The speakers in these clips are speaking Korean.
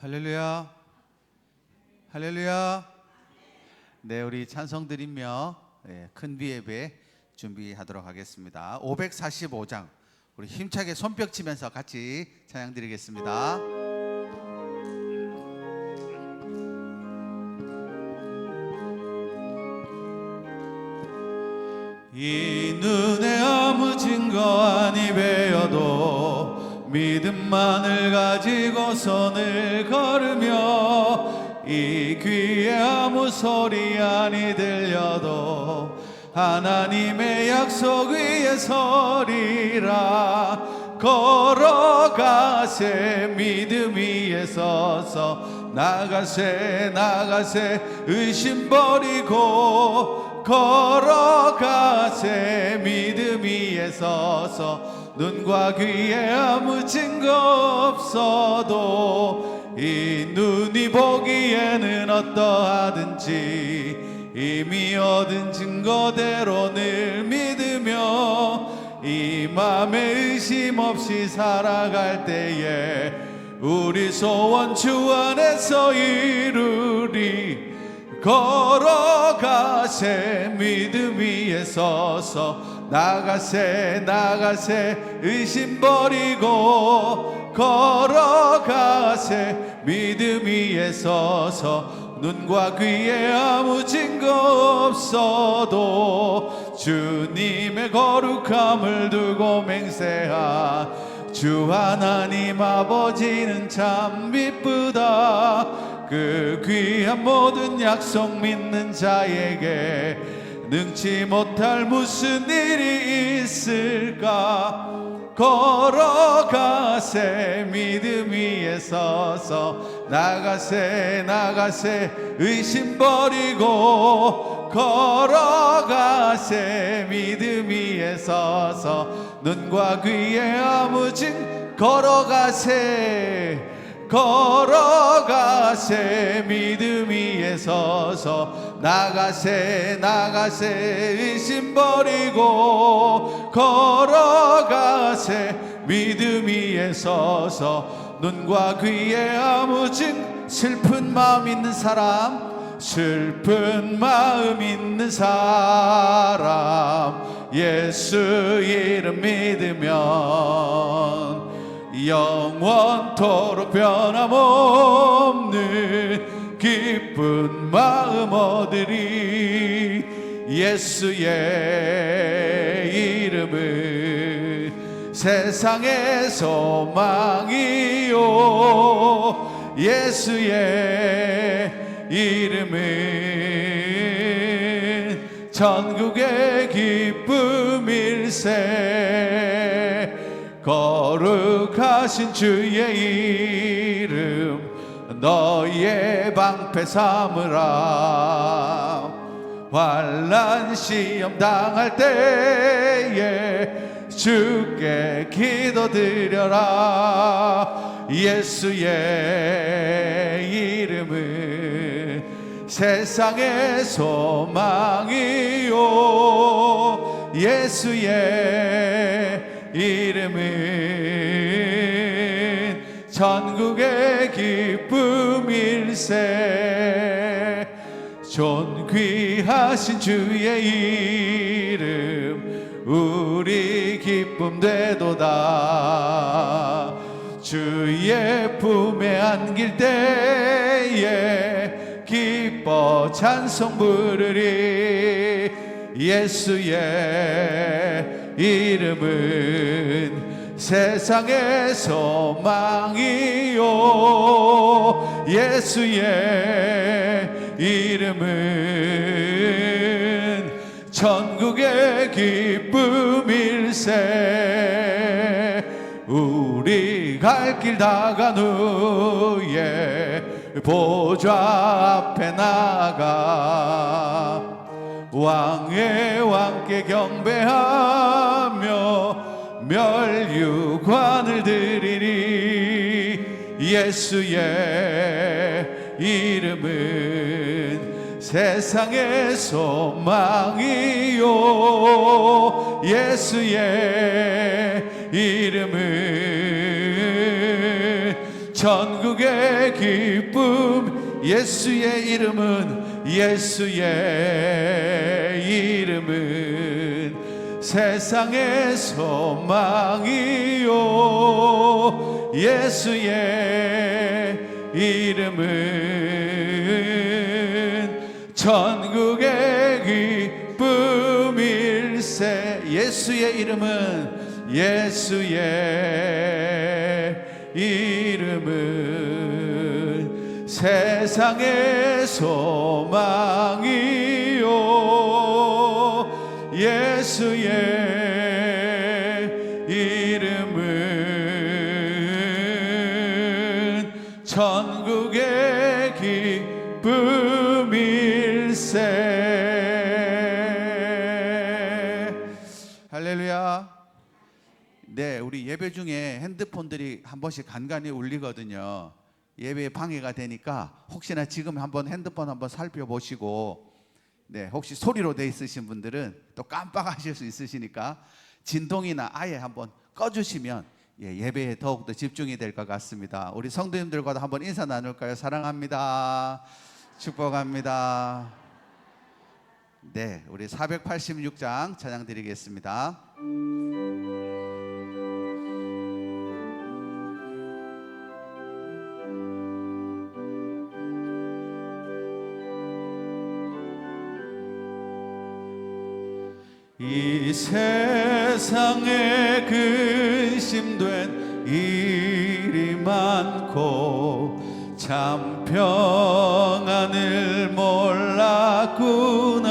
할렐루야, 할렐루야. 네, 우리 찬송 드리며 큰비 예배 준비하도록 하겠습니다. 545장 우리 힘차게 손뼉 치면서 같이 찬양 드리겠습니다. 이 눈에 아무 증거 아니 배어도 믿음만을 가지고 손을 걸으며 이 귀에 아무 소리 아니 들려도 하나님의 약속 위에 서리라. 걸어가세 믿음 위에 서서 나가세 나가세 의심 버리고 걸어가세 믿음 위에 서서 눈과 귀에 아무 증거 없어도 이 눈이 보기에는 어떠하든지 이미 얻은 증거대로 늘 믿으며 이 맘에 의심 없이 살아갈 때에 우리 소원 주 안에서 이루리. 걸어가세 믿음 위에 서서 나가세 나가세 의심 버리고 걸어가세 믿음 위에 서서 눈과 귀에 아무 증거 없어도 주님의 거룩함을 두고 맹세하 주 하나님 아버지는 참 기쁘다. 그 귀한 모든 약속 믿는 자에게 능치 못할 무슨 일이 있을까. 걸어가세 믿음 위에 서서 나가세 나가세 의심 버리고 걸어가세 믿음 위에 서서 눈과 귀에 아무 증 걸어가세 걸어가세 믿음 위에 서서 나가세 나가세 의심 버리고 걸어가세 믿음 위에 서서 눈과 귀에 아무 증 슬픈 마음 있는 사람 슬픈 마음 있는 사람 예수 이름 믿으면 영원토록 변함없는 기쁜 마음 얻으리. 예수의 이름은 세상의 소망이요 예수의 이름은 천국의 기쁨일세. 거룩하신 주의 이름 너희의 방패 삼으라. 환난 시험 당할 때에 주께 기도드려라. 예수의 이름은 세상의 소망이요 예수의 이름은 천국의 기쁨일세. 존귀하신 주의 이름 우리 기쁨 되도다. 주의 품에 안길 때에 기뻐 찬송 부르리. 예수의 이름은 세상의 소망이요 예수의 이름은 천국의 기쁨일세. 우리 갈 길 다간 후에 보좌 앞에 나가 왕의 왕께 경배하며 멸류관을 드리리. 예수의 이름은 세상의 소망이요 예수의 이름은 전국의 기쁨 예수의 이름은 세상의 소망이요 예수의 이름은 전국의 기쁨일세 예수의 이름은 세상의 소망이요 예수의 이름은 전국의 기쁨일세. 할렐루야. 네, 우리 예배 중에 핸드폰들이 한 번씩 간간히 울리거든요. 예배에 방해가 되니까 혹시나 지금 한번 핸드폰 한번 살펴보시고, 네, 혹시 소리로 돼 있으신 분들은 또 깜빡하실 수 있으시니까 진동이나 아예 한번 꺼주시면 예배에 더욱더 집중이 될 것 같습니다. 우리 성도님들과도 한번 인사 나눌까요? 사랑합니다. 축복합니다. 네, 우리 486장 찬양 드리겠습니다. 이 세상에 근심된 일이 많고 참 평안을 몰랐구나.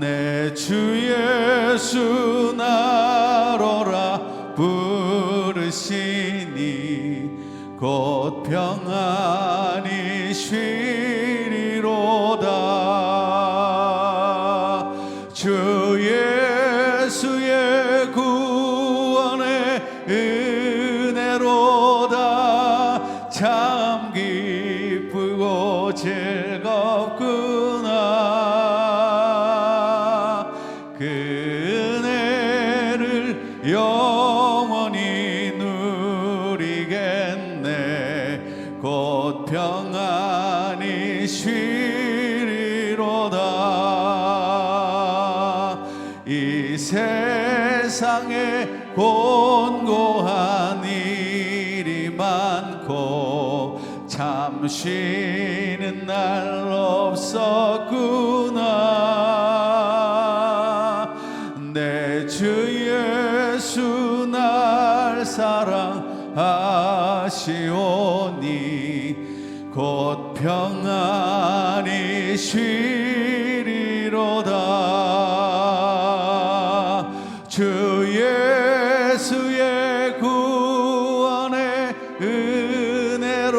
내 주 예수 나로라 부르시니 곧 평안이 쉬리로다. 주 예수의 구원의 은혜로다. 참 기쁘고 즐겁구나. 그 은혜를 영원히 누리겠네. 곧 평안히 쉬리로다. 이 세상에 곤고한 일이 많고 참 쉬는 날 없었구나. 내 주 예수 날 사랑하시오니 곧 평안히 쉬리로다. 주 예수의 구원의 은혜로다.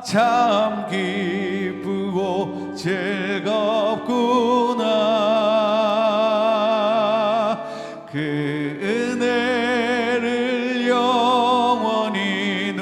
참 기쁘고 즐겁구나. 그 은혜를 영원히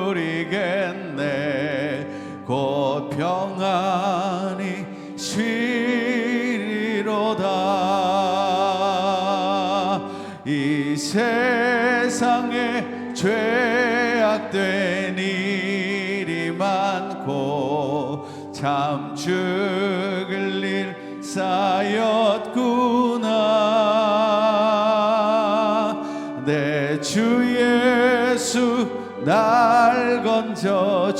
누리겠네. 곧 평안히 쉬리로다. 이 세상에 죄악된 일이 많고 참 죽을 일 쌓였구나. 내 주 예수 날 건져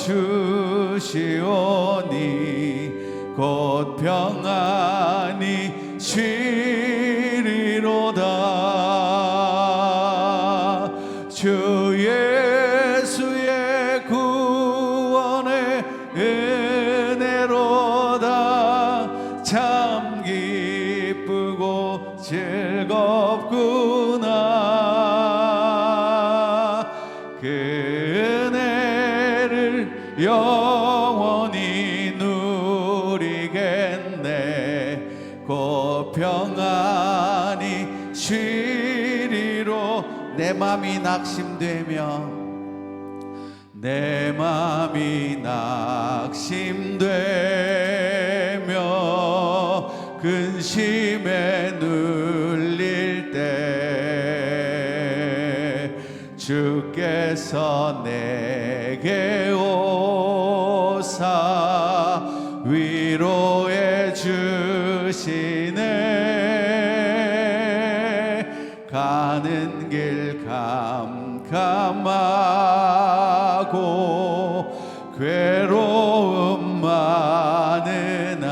주시오니 곧 평안히 쉬리로다. 주 예수의 구원의 은혜로다. 참 기쁘고 즐겁구나. 그 은혜를 영원히 누리겠네. 곧 평안히 쉬리로. 내 맘이 낙심되며 근심에 눌릴 때 주께서 내게 오사 위로해 주시네. 가는 길 캄캄하고 괴로움 많으나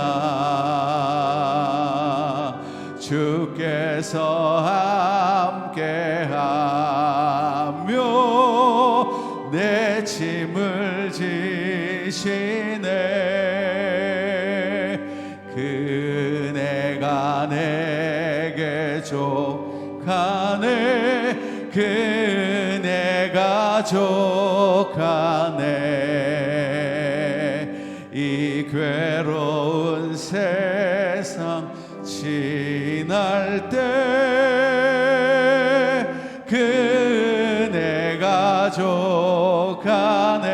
주께서 함께하며 내 짐을 지시네. 그네가 내게 족하네. 그네가 족하네. 이 괴로운 세상 지날 때 그네가 족하네.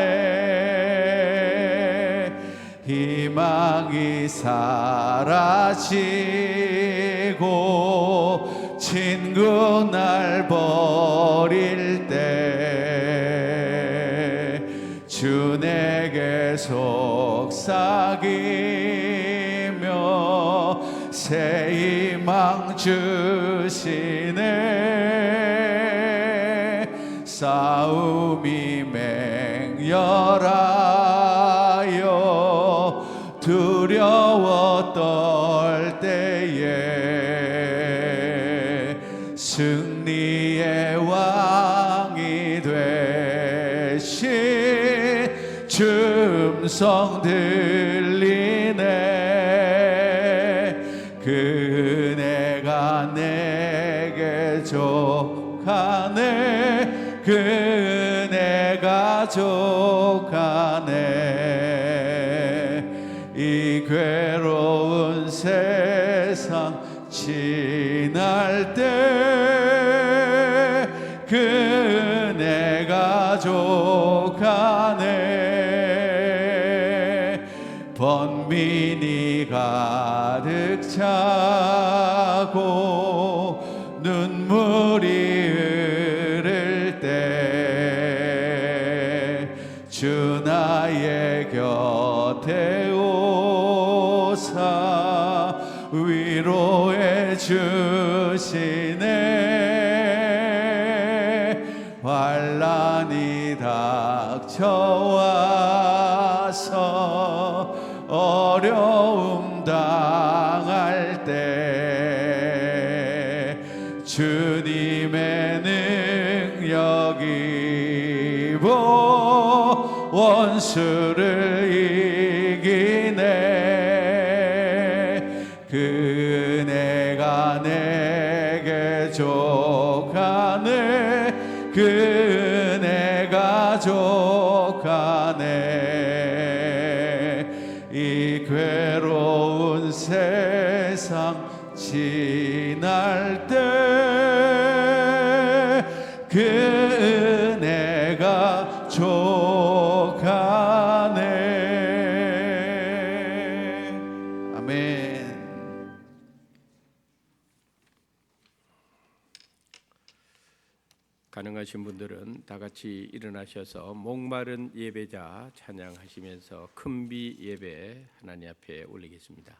희망이 사라지고 친구 날 버릴 때 주 내게 속삭이며 새 희망 주시네. 싸움이 맹렬하여 두려워 떨 때에 승리의 왕이 되신 춤성 들리네. 그네가 내게 족하네. 그네가 족하네. 이 괴로운 세상 지날 때 그네가 족하네. 번민이 가득 차고 눈물이 흐를 때 주 나의 곁에 오사 위로해 주시네. 환난이 닥쳐와서 어려움 당할 때 주님의 능력이 원수를 이기네. 그네가 내게 족하네. 그네가 족하네. 이 괴로운 세상 지날 때 그네가 족하네. 아멘. 가능하신 분들은 다 같이 일어나셔서 목마른 예배자 찬양하시면서 큰비 예배 하나님 앞에 올리겠습니다.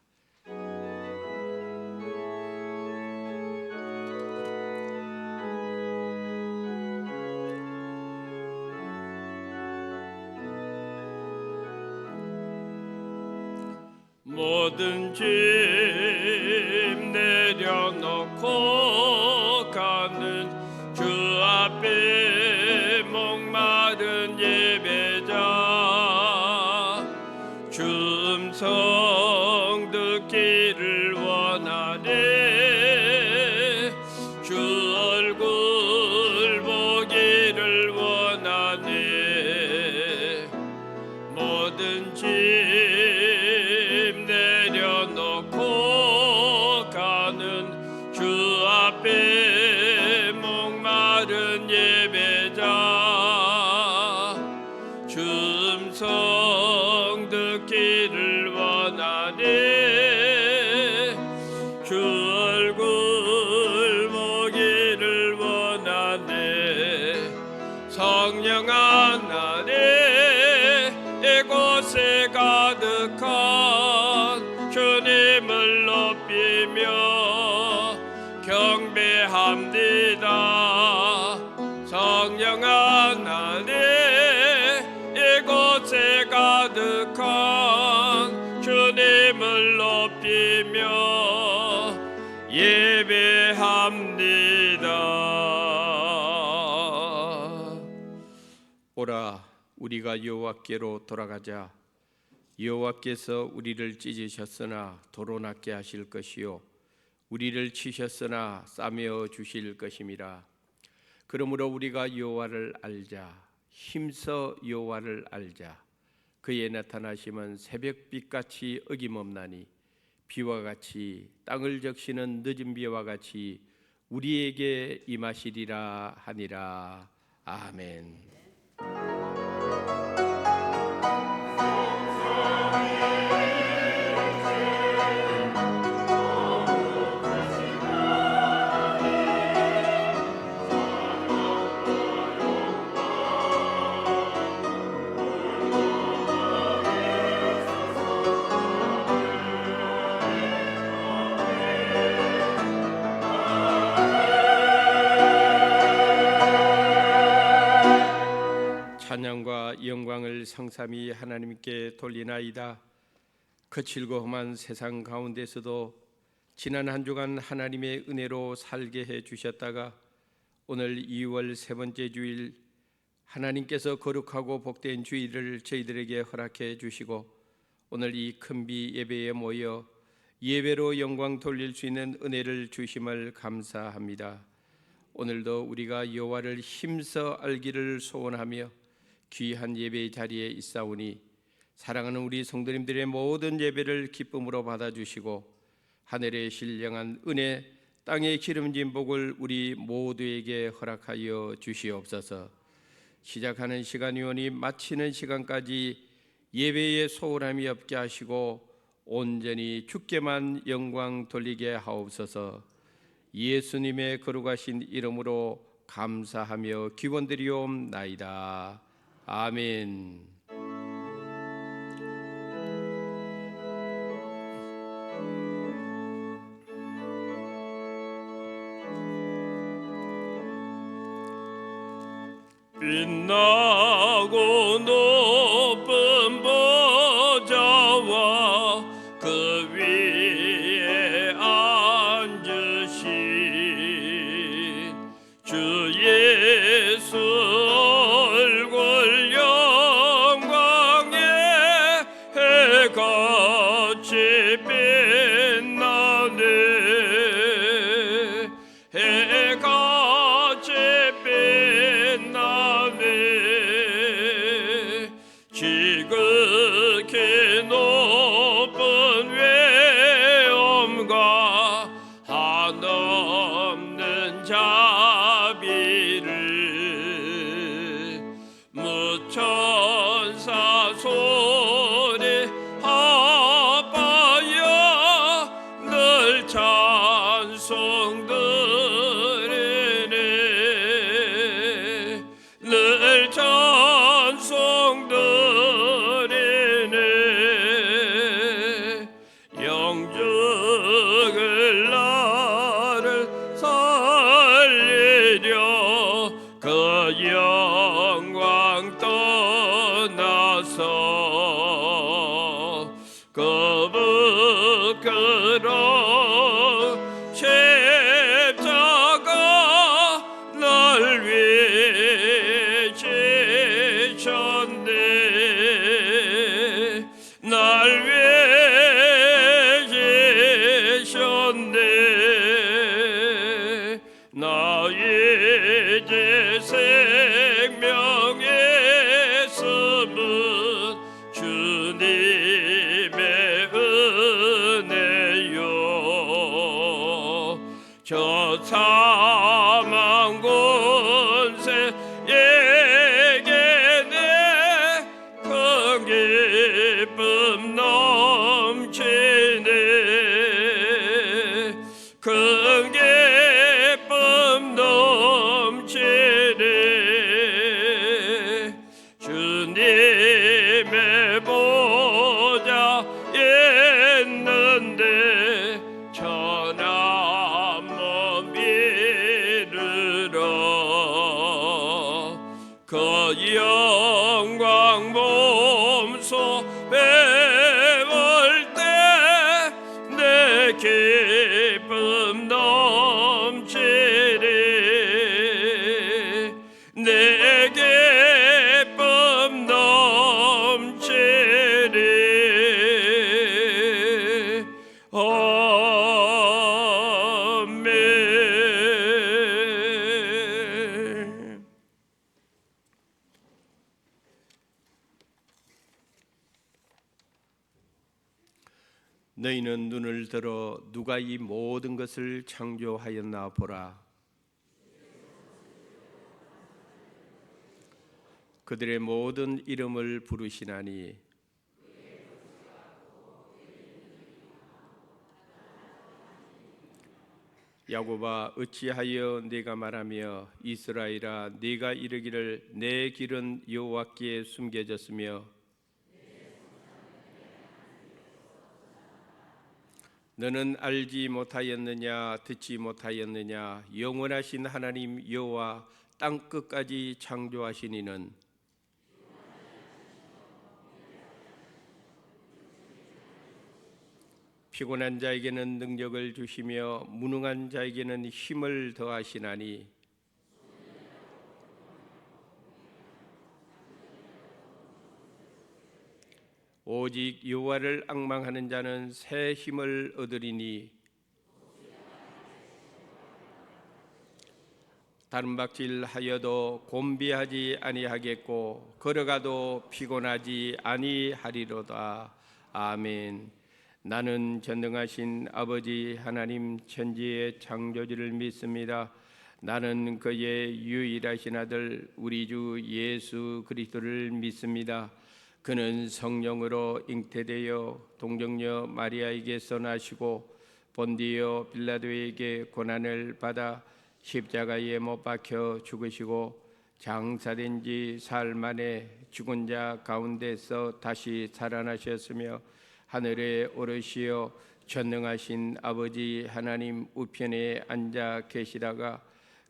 모든 짐 내려놓고 가는 주 앞에 목마른 예배자 주 음성 듣기를 원하네. 주 얼굴 보기를 원하네. 모든 짐 내려놓고 가는 주 앞에 목마른 예배자 주 음성 듣기를 원하네. 주 얼굴 보기를 원하네. 성령 찬양한 날에 이곳에 가득한 주님을 높이며 경배합니다. 성령한 날에 이곳에 가득한 주님을 높이며 예배합니다. 오라 우리가 여호와께로 돌아가자. 여호와께서 우리를 찢으셨으나 도로 낫게 하실 것이요 우리를 치셨으나 싸매어 주실 것임이라. 그러므로 우리가 여호와를 알자. 힘써 여호와를 알자. 그의 나타나심은 새벽빛같이 어김없나니 비와 같이 땅을 적시는 늦은 비와 같이 우리에게 임하시리라 하니라. 아멘. 찬양과 영광을 성삼위 하나님께 돌리나이다. 거칠고 험한 세상 가운데서도 지난 한 주간 하나님의 은혜로 살게 해 주셨다가 오늘 2월 세 번째 주일 하나님께서 거룩하고 복된 주일을 저희들에게 허락해 주시고 오늘 이 큰비 예배에 모여 예배로 영광 돌릴 수 있는 은혜를 주심을 감사합니다. 오늘도 우리가 여호와를 힘써 알기를 소원하며 귀한 예배의 자리에 있사오니 사랑하는 우리 성도님들의 모든 예배를 기쁨으로 받아주시고 하늘의 신령한 은혜 땅의 기름진 복을 우리 모두에게 허락하여 주시옵소서. 시작하는 시간이오니 마치는 시간까지 예배에 소홀함이 없게 하시고 온전히 주께만 영광 돌리게 하옵소서. 예수님의 거룩하신 이름으로 감사하며 기원드리옵나이다. 아멘. 빛나고 높은 보좌와 그 위에 앉으신 주 예수 얼굴 영광에 해같이 빛나네. 해같이 빛나네. 지극히 높은 외엄과 한없는 자비를 무천사 소리 합하여 늘 찬송드리네. 늘 찬송드리네. 영적을 나를 살리려 그 영광 떠나서 거북으로 십자가 날 위해 지셨네. 날 위해 지셨네. 나 이제 생명의 숨은 주님의 은혜요. 저 사망 권세에게 내 영광 몸소 배울 때 내 기쁨 넘치리 내 기쁨 넘치리 아멘. 너희는 눈을 들어 누가 이 모든 것을 창조하였나 보라. 그들의 모든 이름을 부르시나니 야곱아 어찌하여 네가 말하며 이스라엘아 네가 이르기를 내 길은 여호와께 숨겨졌으며 너는 알지 못하였느냐 듣지 못하였느냐 영원하신 하나님 여호와 땅 끝까지 창조하신 이는 피곤한 자에게는 능력을 주시며 무능한 자에게는 힘을 더하시나니 오직 여호와를 앙망하는 자는 새 힘을 얻으리니 다름박질하여도 곤비하지 아니하겠고 걸어가도 피곤하지 아니하리로다. 아멘. 나는 전능하신 아버지 하나님 천지의 창조주를 믿습니다. 나는 그의 유일하신 아들 우리 주 예수 그리스도를 믿습니다. 그는 성령으로 잉태되어 동정녀 마리아에게서 나시고 본디오 빌라도에게 고난을 받아 십자가에 못 박혀 죽으시고 장사된 지 사흘 만에 죽은 자 가운데서 다시 살아나셨으며 하늘에 오르시어 전능하신 아버지 하나님 우편에 앉아 계시다가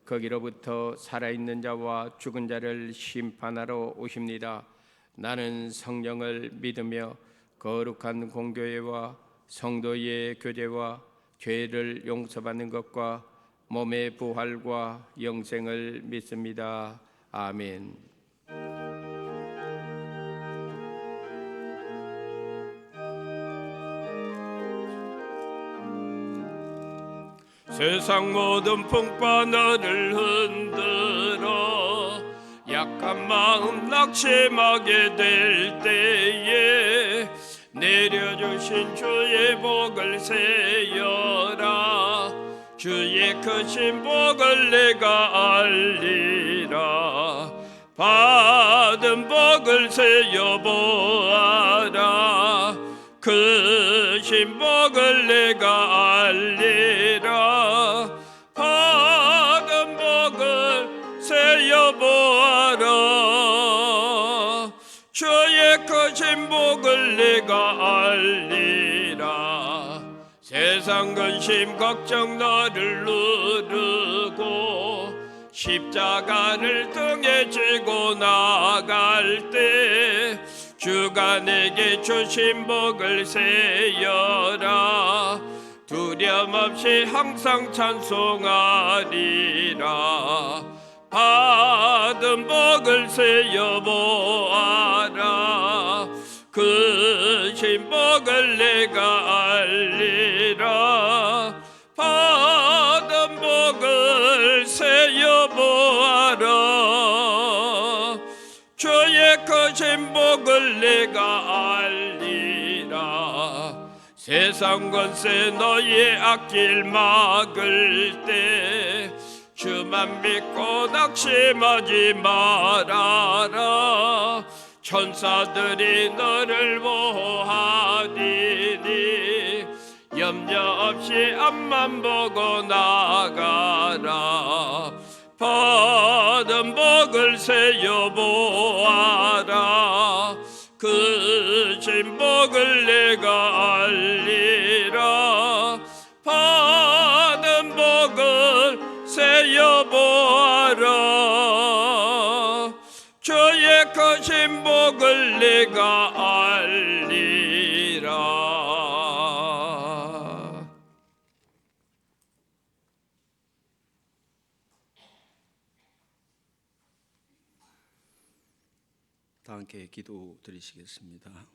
거기로부터 살아있는 자와 죽은 자를 심판하러 오십니다. 나는 성령을 믿으며 거룩한 공교회와 성도의 교제와 죄를 용서받는 것과 몸의 부활과 영생을 믿습니다. 아멘. 세상 모든 풍파 너를 흔들어 약한 마음 낙심하게 될 때에 내려주신 주의 복을 세어라. 주의 크신 복을 내가 알리라. 받은 복을 세어보아라. 크신 복을 내가 알리라. 받은 복을 세어보아라. 주의 크신 복을 내가 알리라. 세상 근심 걱정 너를 누르고 십자가를 등에 지고 나갈 때 주가 내게 주신 복을 세어라. 두려움 없이 항상 찬송하리라. 받은 복을 세어보아라. 크신 복을 내가 알리라. 받은 복을 세어보아라. 주의 크신 복을 내가 알리라. 세상 권세 너의 앞길 막을 때 주만 믿고 낙심하지 말아라. 천사들이 너를 보호하리니 염려 없이 앞만 보고 나가라. 받은 복을 세어보아라. 크신 복을 내가 알리라. 받은 복을 세어보아라. 주의 크신 주신 복을 내가 알리라. 다 함께 기도 드리시겠습니다.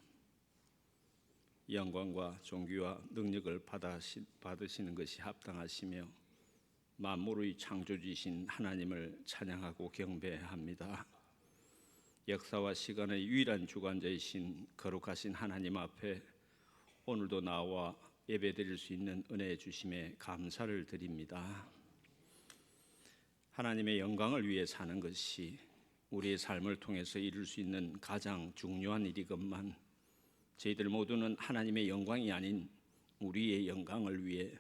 영광과 존귀와 능력을 받으시는 것이 합당하시며 만물의 창조주이신 하나님을 찬양하고 경배합니다. 역사와 시간의 유일한 주관자이신 거룩하신 하나님 앞에 오늘도 나와 예배드릴 수 있는 은혜 주심에 감사를 드립니다. 하나님의 영광을 위해 사는 것이 우리의 삶을 통해서 이룰 수 있는 가장 중요한 일이건만 저희들 모두는 하나님의 영광이 아닌 우리의 영광을 위해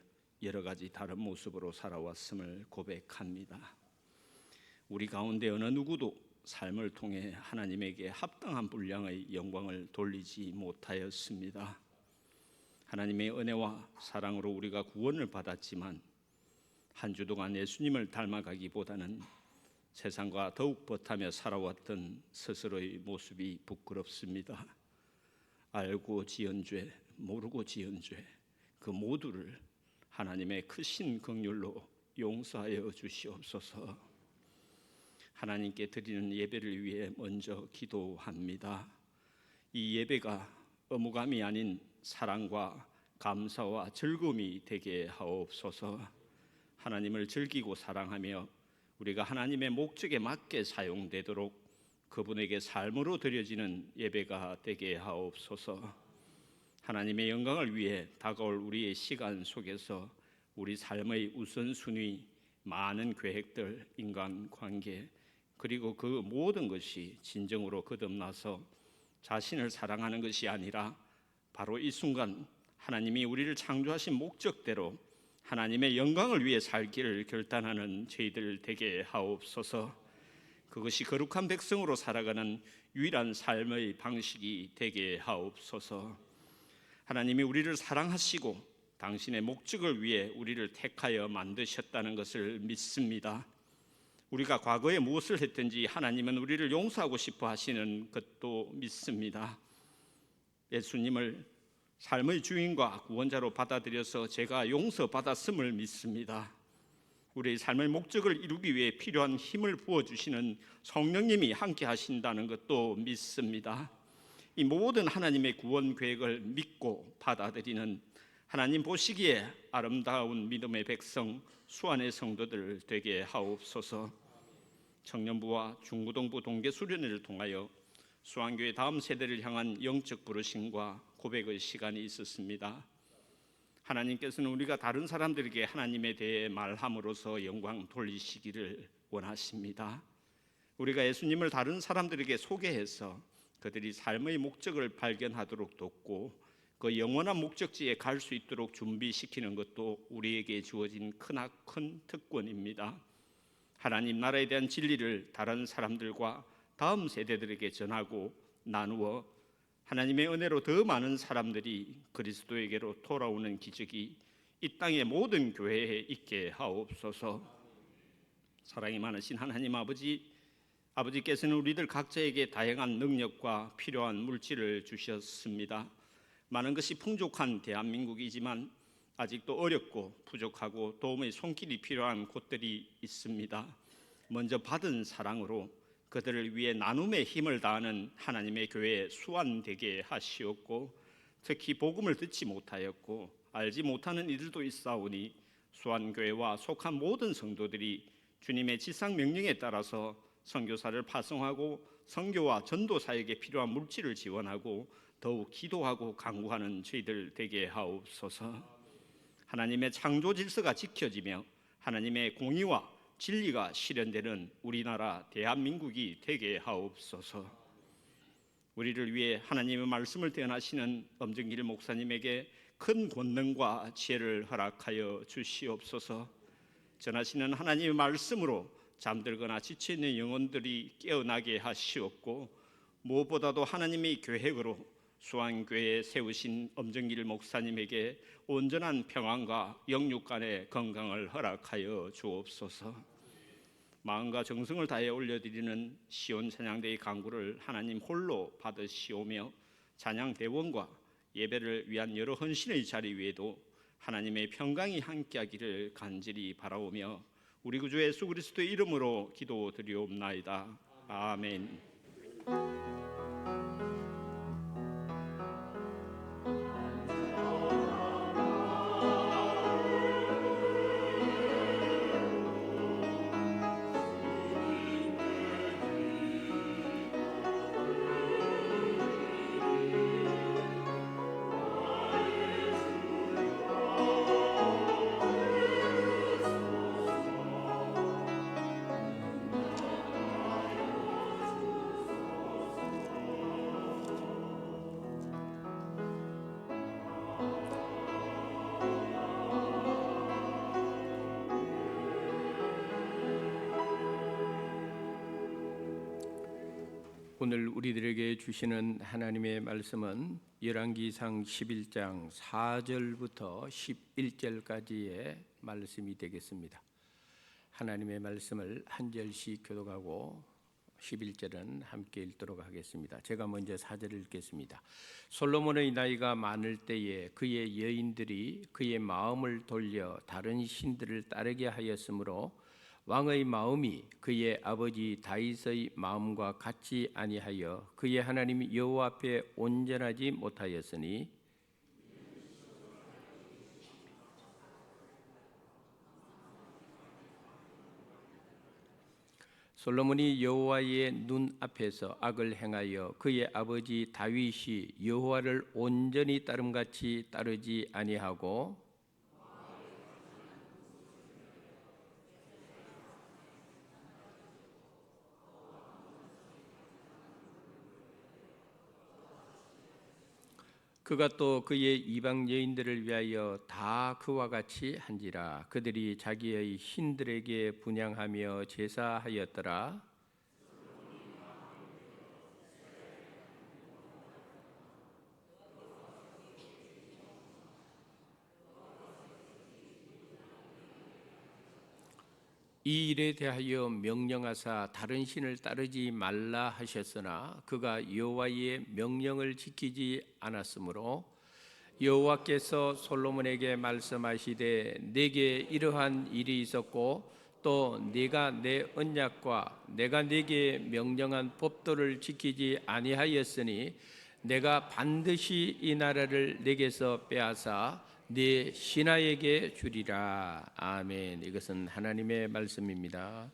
여러 가지 다른 모습으로 살아왔음을 고백합니다. 우리 가운데 어느 누구도 삶을 통해 하나님에게 합당한 분량의 영광을 돌리지 못하였습니다. 하나님의 은혜와 사랑으로 우리가 구원을 받았지만 한 주 동안 예수님을 닮아가기보다는 세상과 더욱 버타며 살아왔던 스스로의 모습이 부끄럽습니다. 알고 지은 죄, 모르고 지은 죄, 그 모두를 하나님의 크신 긍휼로 용서하여 주시옵소서. 하나님께 드리는 예배를 위해 먼저 기도합니다. 이 예배가 의무감이 아닌 사랑과 감사와 즐거움이 되게 하옵소서. 하나님을 즐기고 사랑하며 우리가 하나님의 목적에 맞게 사용되도록 그분에게 삶으로 드려지는 예배가 되게 하옵소서. 하나님의 영광을 위해 다가올 우리의 시간 속에서 우리 삶의 우선순위, 많은 계획들, 인간관계 그리고 그 모든 것이 진정으로 거듭나서 자신을 사랑하는 것이 아니라 바로 이 순간 하나님이 우리를 창조하신 목적대로 하나님의 영광을 위해 살기를 결단하는 저희들 되게 하옵소서. 그것이 거룩한 백성으로 살아가는 유일한 삶의 방식이 되게 하옵소서. 하나님이 우리를 사랑하시고 당신의 목적을 위해 우리를 택하여 만드셨다는 것을 믿습니다. 우리가 과거에 무엇을 했든지 하나님은 우리를 용서하고 싶어 하시는 것도 믿습니다. 예수님을 삶의 주인과 구원자로 받아들여서 제가 용서받았음을 믿습니다. 우리의 삶의 목적을 이루기 위해 필요한 힘을 부어주시는 성령님이 함께 하신다는 것도 믿습니다. 이 모든 하나님의 구원 계획을 믿고 받아들이는 하나님 보시기에 아름다운 믿음의 백성 수완의 성도들 되게 하옵소서. 청년부와 중고등부 동계수련회를 통하여 수완교회 다음 세대를 향한 영적 부르심과 고백의 시간이 있었습니다. 하나님께서는 우리가 다른 사람들에게 하나님에 대해 말함으로써 영광 돌리시기를 원하십니다. 우리가 예수님을 다른 사람들에게 소개해서 그들이 삶의 목적을 발견하도록 돕고 그 영원한 목적지에 갈 수 있도록 준비시키는 것도 우리에게 주어진 크나큰 특권입니다. 하나님 나라에 대한 진리를 다른 사람들과 다음 세대들에게 전하고 나누어 하나님의 은혜로 더 많은 사람들이 그리스도에게로 돌아오는 기적이 이 땅의 모든 교회에 있게 하옵소서. 사랑이 많으신 하나님 아버지께서는 우리들 각자에게 다양한 능력과 필요한 물질을 주셨습니다. 많은 것이 풍족한 대한민국이지만 아직도 어렵고 부족하고 도움의 손길이 필요한 곳들이 있습니다. 먼저 받은 사랑으로 그들을 위해 나눔의 힘을 다하는 하나님의 교회에 수완되게 하시옵고, 특히 복음을 듣지 못하였고 알지 못하는 이들도 있사오니 수완교회와 속한 모든 성도들이 주님의 지상 명령에 따라서 선교사를 파송하고 선교와 전도 사역에 필요한 물질을 지원하고 더욱 기도하고 간구하는 저희들 되게 하옵소서. 하나님의 창조 질서가 지켜지며 하나님의 공의와 진리가 실현되는 우리나라 대한민국이 되게 하옵소서. 우리를 위해 하나님의 말씀을 대언하시는 엄정길 목사님에게 큰 권능과 지혜를 허락하여 주시옵소서. 전하시는 하나님의 말씀으로 잠들거나 지쳐있는 영혼들이 깨어나게 하시옵고, 무엇보다도 하나님의 계획으로 수완교회에 세우신 엄정길 목사님에게 온전한 평안과 영육 간의 건강을 허락하여 주옵소서. 마음과 정성을 다해 올려드리는 시온 찬양대의 간구를 하나님 홀로 받으시오며 찬양 대원과 예배를 위한 여러 헌신의 자리 위에도 하나님의 평강이 함께하기를 간절히 바라오며 우리 구주 예수 그리스도의 이름으로 기도드리옵나이다. 아멘. 오늘 우리들에게 주시는 하나님의 말씀은 열왕기상 11장 4절부터 11절까지의 말씀이 되겠습니다. 하나님의 말씀을 한 절씩 교독하고 11절은 함께 읽도록 하겠습니다. 제가 먼저 4절을 읽겠습니다. 솔로몬의 나이가 많을 때에 그의 여인들이 그의 마음을 돌려 다른 신들을 따르게 하였으므로 왕의 마음이 그의 아버지 다윗의 마음과 같지 아니하여 그의 하나님 여호와 앞에 온전하지 못하였으니 솔로몬이 여호와의 눈 앞에서 악을 행하여 그의 아버지 다윗이 여호와를 온전히 따름같이 따르지 아니하고 그가 또 그의 이방 여인들을 위하여 다 그와 같이 한지라. 그들이 자기의 신들에게 분향하며 제사하였더라. 이 일에 대하여 명령하사 다른 신을 따르지 말라 하셨으나 그가 여호와의 명령을 지키지 않았으므로 여호와께서 솔로몬에게 말씀하시되 내게 이러한 일이 있었고 또 네가 내 언약과 내가 네게 명령한 법도를 지키지 아니하였으니 내가 반드시 이 나라를 네게서 빼앗아 네 신하에게 주리라. 아멘. 이것은 하나님의 말씀입니다.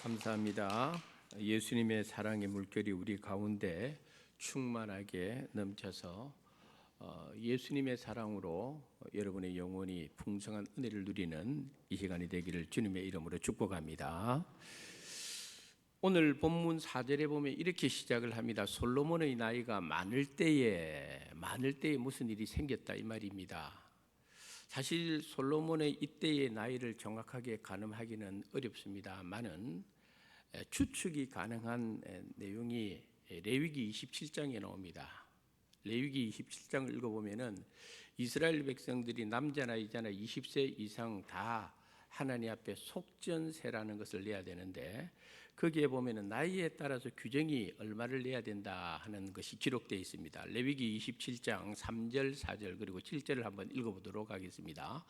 감사합니다. 예수님의 사랑의 물결이 우리 가운데 충만하게 넘쳐서 예수님의 사랑으로 여러분의 영혼이 풍성한 은혜를 누리는 이 시간이 되기를 주님의 이름으로 축복합니다. 오늘 본문 4절에 보면 이렇게 시작을 합니다. 솔로몬의 나이가 많을 때에 무슨 일이 생겼다 이 말입니다. 사실 솔로몬의 이때의 나이를 정확하게 가늠하기는 어렵습니다만은 추측이 가능한 내용이 레위기 27장에 나옵니다. 레위기 27장을 읽어보면은 이스라엘 백성들이 남자나 여자나 20세 이상 다 하나님 앞에 속전세라는 것을 내야 되는데 거기에 보면은 나이에 따라서 규정이 얼마를 내야 된다 하는 것이 기록되어 있습니다. 레위기 27장 3절, 4절 그리고 7절을 한번 읽어보도록 하겠습니다.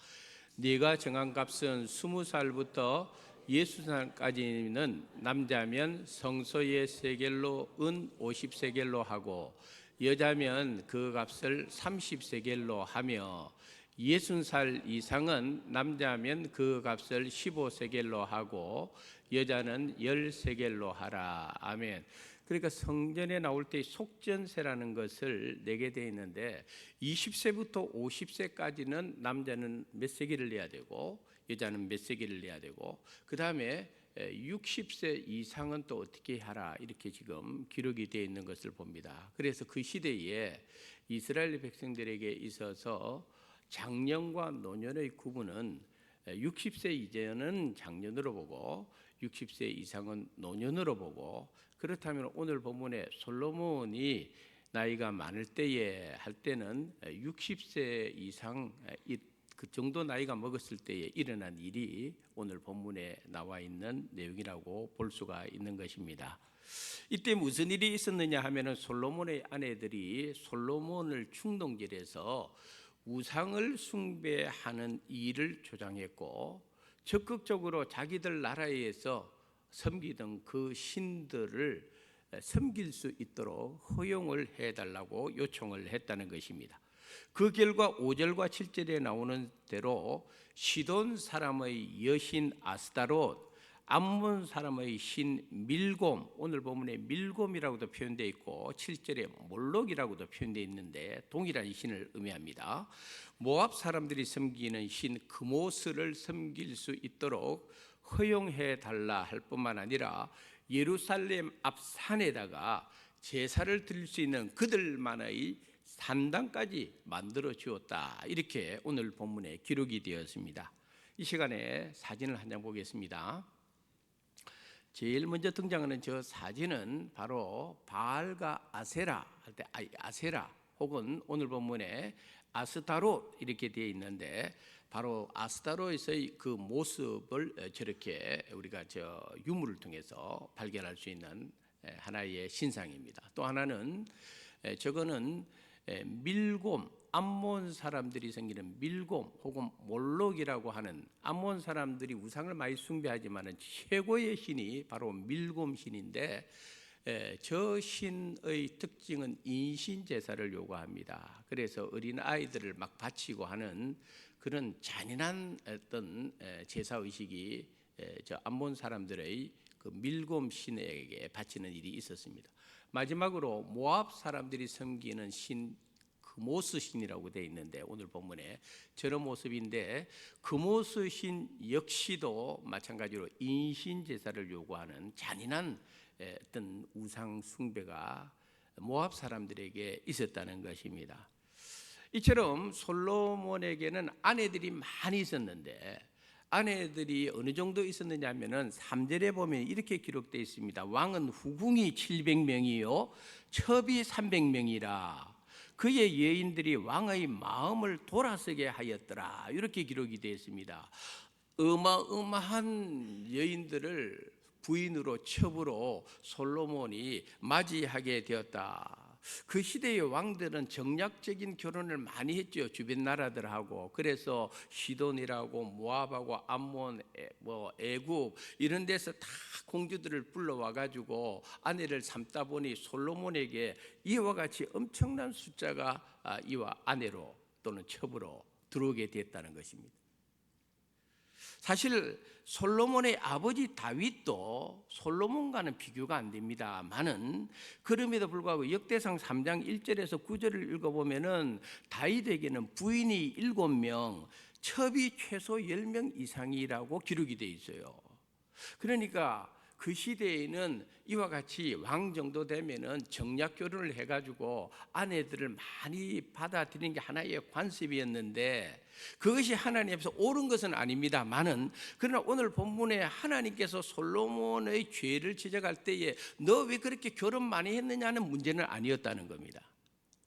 네가 정한 값은 20살부터 60살까지는 남자면 성소의 세겔로 은 50세겔로 하고 여자면 그 값을 30세겔로 하며 60살 이상은 남자면 그 값을 15세겔로 하고 여자는 10세겔로 하라. 아멘. 그러니까 성전에 나올 때 속전세라는 것을 내게 되어 있는데 20세부터 50세까지는 남자는 몇 세겔을 내야 되고 여자는 몇 세겔을 내야 되고 그 다음에 60세 이상은 또 어떻게 하라 이렇게 지금 기록이 되어 있는 것을 봅니다. 그래서 그 시대에 이스라엘 백성들에게 있어서 장년과 노년의 구분은 60세 이전은 장년으로 보고 60세 이상은 노년으로 보고 그렇다면 오늘 본문에 솔로몬이 나이가 많을 때에 할 때는 60세 이상 그 정도 나이가 먹었을 때에 일어난 일이 오늘 본문에 나와 있는 내용이라고 볼 수가 있는 것입니다. 이때 무슨 일이 있었느냐 하면은 솔로몬의 아내들이 솔로몬을 충동질해서 우상을 숭배하는 일을 조장했고 적극적으로 자기들 나라에서 섬기던 그 신들을 섬길 수 있도록 허용을 해달라고 요청을 했다는 것입니다. 그 결과 5절과 7절에 나오는 대로 시돈 사람의 여신 아스타롯, 암몬 사람의 신 밀곰, 오늘 본문에 밀곰이라고도 표현되어 있고 7절에 몰록이라고도 표현되어 있는데 동일한 신을 의미합니다. 모압 사람들이 섬기는 신 그모스를 섬길 수 있도록 허용해 달라 할 뿐만 아니라 예루살렘 앞 산에다가 제사를 드릴 수 있는 그들만의 산당까지 만들어 주었다. 이렇게 오늘 본문에 기록이 되었습니다. 이 시간에 사진을 한 장 보겠습니다. 제일 먼저 등장하는 저 사진은 바로 바알과 아세라 할 때 아세라 혹은 오늘 본문에 아스타롯 이렇게 되어 있는데 바로 아스타롯에서의 그 모습을 저렇게 우리가 저 유물을 통해서 발견할 수 있는 하나의 신상입니다. 또 하나는 저거는 밀곰, 암몬 사람들이 섬기는 밀곰 혹은 몰록이라고 하는 암몬 사람들이 우상을 많이 숭배하지만 최고의 신이 바로 밀곰 신인데 저 신의 특징은 인신 제사를 요구합니다. 그래서 어린 아이들을 막 바치고 하는 그런 잔인한 어떤 제사 의식이 저 암몬 사람들의 그 밀곰 신에게 바치는 일이 있었습니다. 마지막으로 모압 사람들이 섬기는 신 그모스 신이라고 되어 있는데 오늘 본문에 저런 모습인데 그모스 신 역시도 마찬가지로 인신 제사를 요구하는 잔인한 어떤 우상 숭배가 모압 사람들에게 있었다는 것입니다. 이처럼 솔로몬에게는 아내들이 많이 있었는데 아내들이 어느 정도 있었느냐 하면은 3절에 보면 이렇게 기록되어 있습니다. 왕은 후궁이 700명이요 첩이 300명이라 그의 여인들이 왕의 마음을 돌아서게 하였더라. 이렇게 기록이 되어 있습니다. 어마어마한 여인들을 부인으로 첩으로 솔로몬이 맞이하게 되었다. 그 시대의 왕들은 정략적인 결혼을 많이 했죠. 주변 나라들하고. 그래서 시돈이라고 모압하고 암몬, 애굽 이런 데서 다 공주들을 불러와 가지고 아내를 삼다 보니 솔로몬에게 이와 같이 엄청난 숫자가 이와 아내로 또는 첩으로 들어오게 됐다는 것입니다. 사실 솔로몬의 아버지 다윗도 솔로몬과는 비교가 안 됩니다만은 그럼에도 불구하고 역대상 3장 1절에서 9절을 읽어보면은 다윗에게는 부인이 7명, 첩이 최소 10명 이상이라고 기록이 되어 있어요. 그러니까 그 시대에는 이와 같이 왕 정도 되면은 정략 결혼을 해가지고 아내들을 많이 받아들이는 게 하나의 관습이었는데 그것이 하나님 앞에서 옳은 것은 아닙니다만은 그러나 오늘 본문에 하나님께서 솔로몬의 죄를 지적할 때에 너 왜 그렇게 결혼 많이 했느냐는 문제는 아니었다는 겁니다.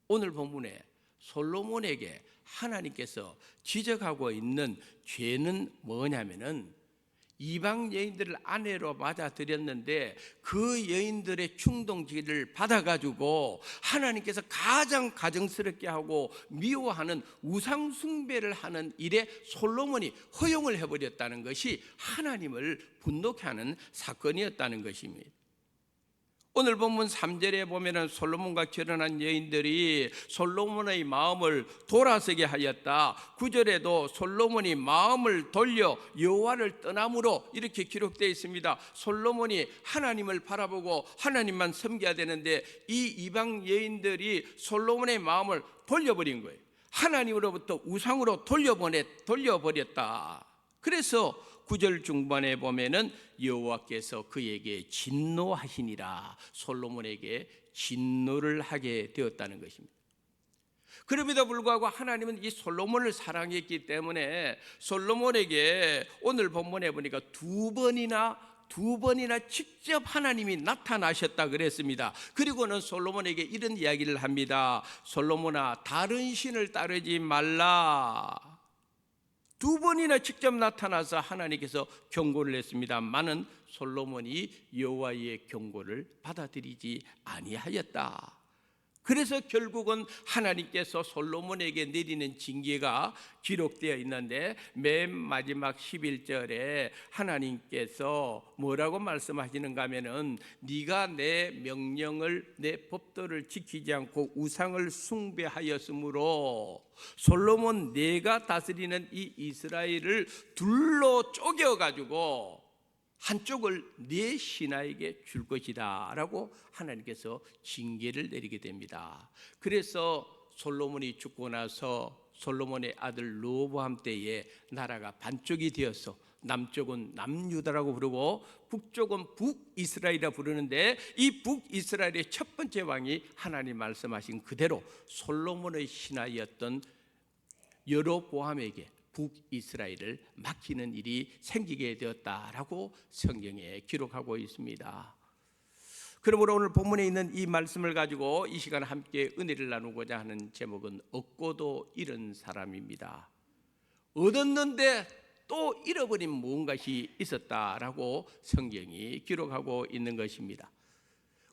오늘 본문에 솔로몬에게 하나님께서 지적하고 있는 죄는 뭐냐면은 이방 여인들을 아내로 맞아들였는데 그 여인들의 충동지를 받아가지고 하나님께서 가장 가정스럽게 하고 미워하는 우상 숭배를 하는 일에 솔로몬이 허용을 해버렸다는 것이 하나님을 분노케 하는 사건이었다는 것입니다. 오늘 본문 3절에 보면은 솔로몬과 결혼한 여인들이 솔로몬의 마음을 돌아서게 하였다. 9절에도 솔로몬이 마음을 돌려 여호와를 떠남으로 이렇게 기록되어 있습니다. 솔로몬이 하나님을 바라보고 하나님만 섬겨야 되는데 이 이방 여인들이 솔로몬의 마음을 돌려버린 거예요. 하나님으로부터 우상으로 돌려버렸다. 그래서 9절 중반에 보면은 여호와께서 그에게 진노하시니라, 솔로몬에게 진노를 하게 되었다는 것입니다. 그럼에도 불구하고 하나님은 이 솔로몬을 사랑했기 때문에 솔로몬에게 오늘 본문에 보니까 두 번이나 직접 하나님이 나타나셨다 그랬습니다. 그리고는 솔로몬에게 이런 이야기를 합니다. 솔로몬아, 다른 신을 따르지 말라. 두 번이나 직접 나타나서 하나님께서 경고를 했습니다만은 솔로몬이 여호와의 경고를 받아들이지 아니하였다. 그래서 결국은 하나님께서 솔로몬에게 내리는 징계가 기록되어 있는데 맨 마지막 11절에 하나님께서 뭐라고 말씀하시는가 하면은 네가 내 명령을 내 법도를 지키지 않고 우상을 숭배하였으므로 솔로몬 네가 다스리는 이 이스라엘을 둘로 쪼개어가지고 한쪽을 네 신하에게 줄 것이다 라고 하나님께서 징계를 내리게 됩니다. 그래서 솔로몬이 죽고 나서 솔로몬의 아들 르호보암 때에 나라가 반쪽이 되어서 남쪽은 남유다라고 부르고 북쪽은 북이스라엘이라 부르는데 이 북이스라엘의 첫 번째 왕이 하나님 말씀하신 그대로 솔로몬의 신하였던 여로보암에게 북이스라엘을 맡기는 일이 생기게 되었다라고 성경에 기록하고 있습니다. 그러므로 오늘 본문에 있는 이 말씀을 가지고 이 시간 함께 은혜를 나누고자 하는 제목은 얻고도 잃은 사람입니다. 얻었는데 또 잃어버린 무언가가 있었다라고 성경이 기록하고 있는 것입니다.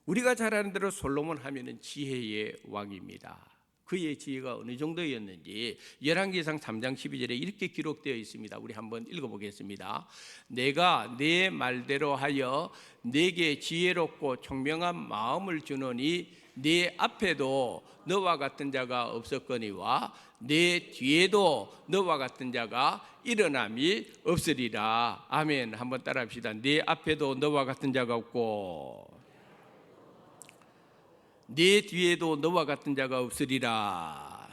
우리가 잘 아는 대로 솔로몬 하면은 지혜의 왕입니다. 그의 지혜가 어느 정도였는지 열왕기상 3장 12절에 이렇게 기록되어 있습니다. 우리 한번 읽어보겠습니다. 내가 내 말대로 하여 내게 지혜롭고 총명한 마음을 주노니 내 앞에도 너와 같은 자가 없었거니와 내 뒤에도 너와 같은 자가 일어남이 없으리라. 아멘. 한번 따라합시다. 내 앞에도 너와 같은 자가 없고 네 뒤에도 너와 같은 자가 없으리라.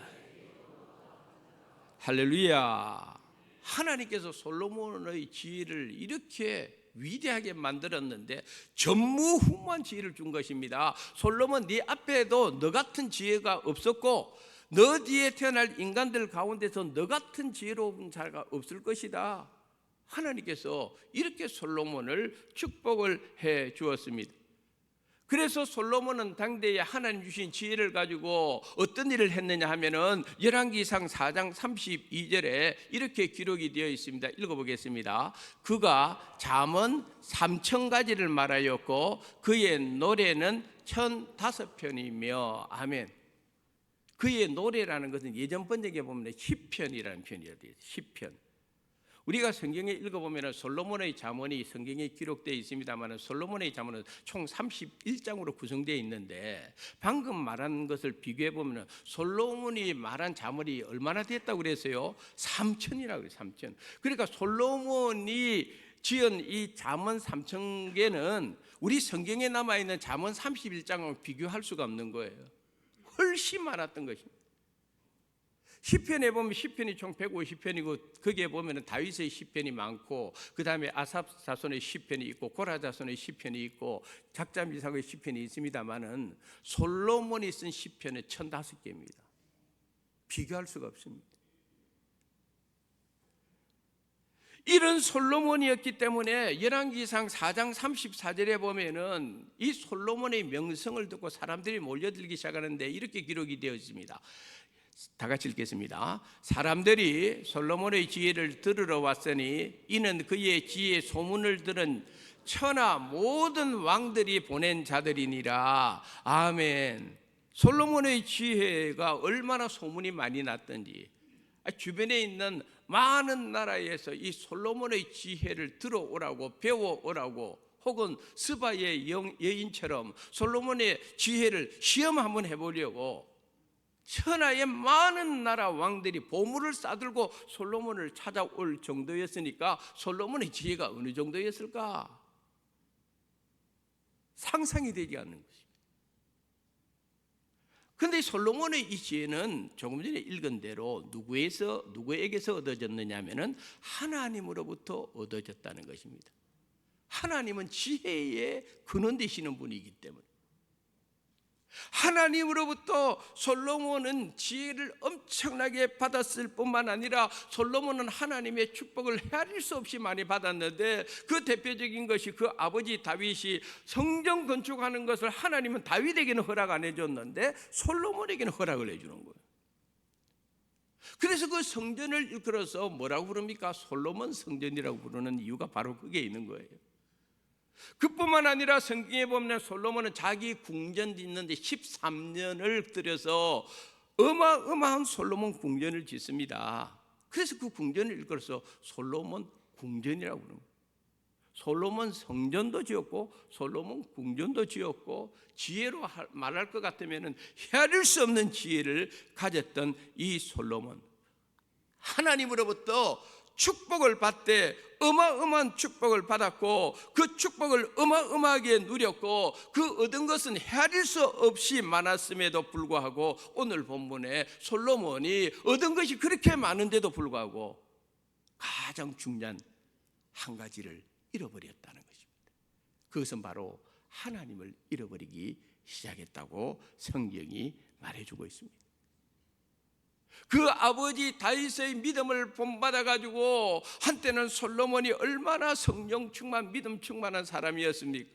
할렐루야. 하나님께서 솔로몬의 지혜를 이렇게 위대하게 만들었는데 전무후무한 지혜를 준 것입니다. 솔로몬 네 앞에도 너 같은 지혜가 없었고 너 뒤에 태어날 인간들 가운데서 너 같은 지혜로운 자가 없을 것이다. 하나님께서 이렇게 솔로몬을 축복을 해 주었습니다. 그래서 솔로몬은 당대에 하나님 주신 지혜를 가지고 어떤 일을 했느냐 하면은 열왕기상 4장 32절에 이렇게 기록이 되어 있습니다. 읽어보겠습니다. 그가 잠언 3,000가지를 말하였고 그의 노래는 1,005편이며 아멘. 그의 노래라는 것은 예전 번역에 보면 시편이라는 편이에요. 시편. 우리가 성경에 읽어보면 솔로몬의 잠언이 성경에 기록되어 있습니다만 솔로몬의 잠언은 총 31장으로 구성되어 있는데 방금 말한 것을 비교해 보면 솔로몬이 말한 잠언이 얼마나 됐다고 그랬어요? 3천이라고 그래요. 3천. 그러니까 솔로몬이 지은 이 잠언 3,000개는 우리 성경에 남아있는 잠언 31장하고 비교할 수가 없는 거예요. 훨씬 많았던 것입니다. 시편에 보면 시편이 총 150편이고 거기에 보면 다윗의 시편이 많고 그 다음에 아삽 자손의 시편이 있고 고라 자손의 시편이 있고 작자 미사의 시편이 있습니다만은 솔로몬이 쓴 시편은 1,005개입니다. 비교할 수가 없습니다. 이런 솔로몬이었기 때문에 열왕기상 4장 34절에 보면은 이 솔로몬의 명성을 듣고 사람들이 몰려들기 시작하는데 이렇게 기록이 되어 있습니다. 다 같이 읽겠습니다. 사람들이 솔로몬의 지혜를 들으러 왔으니 이는 그의 지혜의 소문을 들은 천하 모든 왕들이 보낸 자들이니라. 아멘. 솔로몬의 지혜가 얼마나 소문이 많이 났던지 주변에 있는 많은 나라에서 이 솔로몬의 지혜를 들어오라고 배워오라고 혹은 스바의 여인처럼 솔로몬의 지혜를 시험 한번 해보려고 천하의 많은 나라 왕들이 보물을 싸들고 솔로몬을 찾아올 정도였으니까 솔로몬의 지혜가 어느 정도였을까? 상상이 되지 않는 것입니다. 그런데 솔로몬의 이 지혜는 조금 전에 읽은 대로 누구에게서 얻어졌느냐 하면은 하나님으로부터 얻어졌다는 것입니다. 하나님은 지혜의 근원 되시는 분이기 때문에 하나님으로부터 솔로몬은 지혜를 엄청나게 받았을 뿐만 아니라 솔로몬은 하나님의 축복을 헤아릴 수 없이 많이 받았는데 그 대표적인 것이 그 아버지 다윗이 성전 건축하는 것을 하나님은 다윗에게는 허락 안 해줬는데 솔로몬에게는 허락을 해주는 거예요. 그래서 그 성전을 일컬어서 뭐라고 부릅니까? 솔로몬 성전이라고 부르는 이유가 바로 그게 있는 거예요. 그뿐만 아니라 성경에 보면 솔로몬은 자기 궁전 짓는데 13년을 들여서 어마어마한 솔로몬 궁전을 짓습니다. 그래서 그 궁전을 일컬어서 솔로몬 궁전이라고 부르는 거예요. 솔로몬 성전도 지었고 솔로몬 궁전도 지었고 지혜로 말할 것 같으면 헤아릴 수 없는 지혜를 가졌던 이 솔로몬, 하나님으로부터 축복을 받되 어마어마한 축복을 받았고 그 축복을 어마어마하게 누렸고 그 얻은 것은 헤아릴 수 없이 많았음에도 불구하고 오늘 본문에 솔로몬이 얻은 것이 그렇게 많은데도 불구하고 가장 중요한 한 가지를 잃어버렸다는 것입니다. 그것은 바로 하나님을 잃어버리기 시작했다고 성경이 말해주고 있습니다. 그 아버지 다윗의 믿음을 본받아 가지고 한때는 솔로몬이 얼마나 성령 충만 믿음 충만한 사람이었습니까?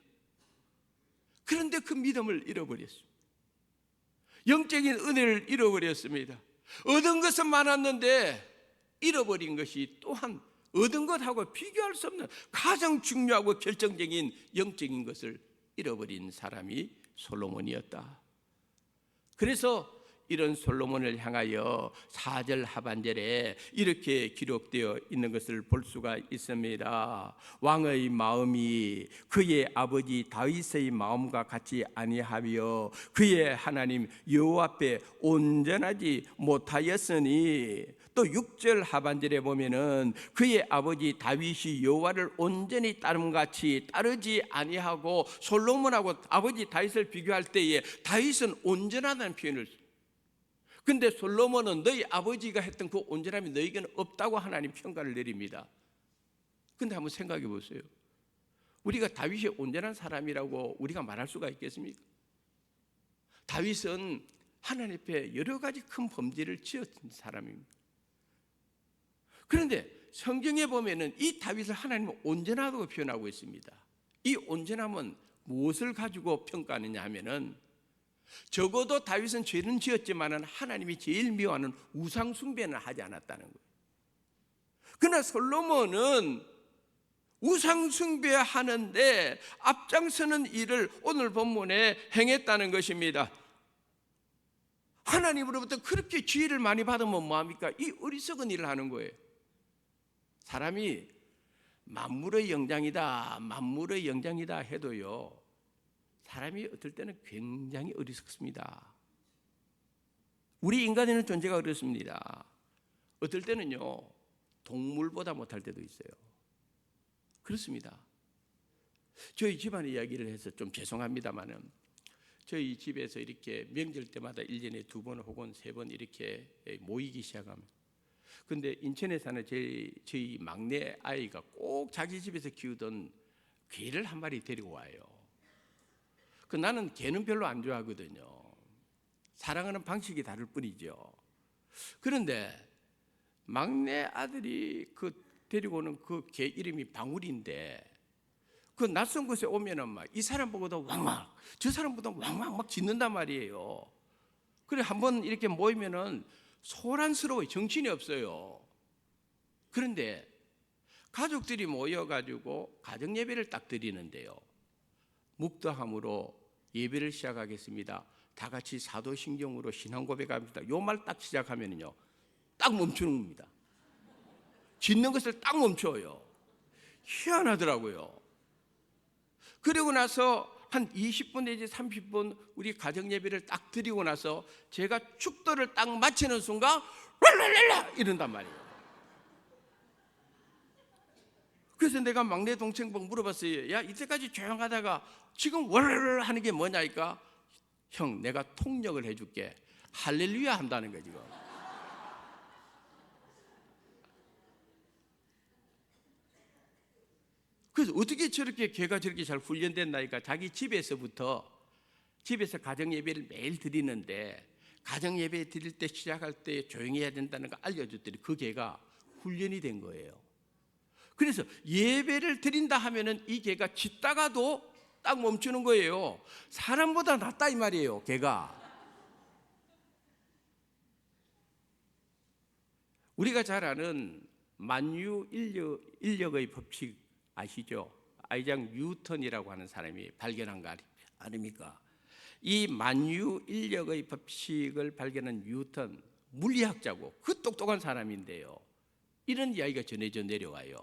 그런데 그 믿음을 잃어버렸습니다. 영적인 은혜를 잃어버렸습니다. 얻은 것은 많았는데 잃어버린 것이 또한 얻은 것하고 비교할 수 없는 가장 중요하고 결정적인 영적인 것을 잃어버린 사람이 솔로몬이었다. 그래서 이런 솔로몬을 향하여 4절 하반절에 이렇게 기록되어 있는 것을 볼 수가 있습니다. 왕의 마음이 그의 아버지 다윗의 마음과 같이 아니하며 그의 하나님 여호와 앞에 온전하지 못하였으니, 또 6절 하반절에 보면은 그의 아버지 다윗이 여호와를 온전히 따름같이 따르지 아니하고 솔로몬하고 아버지 다윗을 비교할 때에 다윗은 온전하다는 표현을 씁니다. 근데 솔로몬은 너희 아버지가 했던 그 온전함이 너에게는 없다고 하나님 평가를 내립니다. 근데 한번 생각해 보세요. 우리가 다윗이 온전한 사람이라고 우리가 말할 수가 있겠습니까? 다윗은 하나님 앞에 여러 가지 큰 범죄를 지었던 사람입니다. 그런데 성경에 보면은 이 다윗을 하나님은 온전하다고 표현하고 있습니다. 이 온전함은 무엇을 가지고 평가하느냐 하면은 적어도 다윗은 죄는 지었지만은 하나님이 제일 미워하는 우상 숭배는 하지 않았다는 거예요. 그러나 솔로몬은 우상 숭배하는데 앞장서는 일을 오늘 본문에 행했다는 것입니다. 하나님으로부터 그렇게 지혜를 많이 받으면 뭐합니까? 이 어리석은 일을 하는 거예요. 사람이 만물의 영장이다, 만물의 영장이다 해도요, 사람이 어떨 때는 굉장히 어리석습니다. 우리 인간이라는 존재가 어렵습니다. 어떨 때는요, 동물보다 못할 때도 있어요. 그렇습니다. 저희 집안의 이야기를 해서 좀 죄송합니다만은, 저희 집에서 이렇게 명절 때마다 1년에 2번 혹은 3번 이렇게 모이기 시작하면, 근데 인천에 사는 저희 막내 아이가 꼭 자기 집에서 키우던 개를 한 마리 데리고 와요. 나는 개는 별로 안 좋아하거든요. 사랑하는 방식이 다를 뿐이죠. 그런데 막내 아들이 데리고 오는 그 개 이름이 방울인데, 그 낯선 곳에 오면은 막 이 사람 보고도 왕왕, 저 사람보다 왕왕 막 짖는단 말이에요. 그래 한번 이렇게 모이면은 소란스러워요. 정신이 없어요. 그런데 가족들이 모여가지고 가정 예배를 딱 드리는데요, 묵도함으로 예배를 시작하겠습니다. 다 같이 사도신경으로 신앙 고백합니다. 요 말 딱 시작하면은요, 딱 멈추는 겁니다. 짖는 것을 딱 멈춰요. 희한하더라고요. 그리고 나서 한 20분 내지 30분 우리 가정 예배를 딱 드리고 나서 제가 축도를 딱 마치는 순간 랄랄랄라 이런단 말이에요. 그래서 내가 막내 동생 보고 물어봤어요. 야, 이때까지 조용하다가 지금 왈랄랄 하는 게 뭐냐니까, 형, 내가 통역을 해줄게. 할렐루야 한다는 거지. 그래서 어떻게 저렇게 개가 저렇게 잘 훈련됐나니까, 자기 집에서 가정 예배를 매일 드리는데, 가정 예배 드릴 때 시작할 때 조용히 해야 된다는 거 알려줬더니 그 개가 훈련이 된 거예요. 그래서 예배를 드린다 하면은 이 개가 짖다가도 딱 멈추는 거예요. 사람보다 낫다 이 말이에요, 개가. 우리가 잘 아는 만유 인력의 법칙 아시죠? 아이작 뉴턴이라고 하는 사람이 발견한 거 아닙니까? 이 만유 인력의 법칙을 발견한 뉴턴, 물리학자고 그 똑똑한 사람인데요, 이런 이야기가 전해져 내려와요.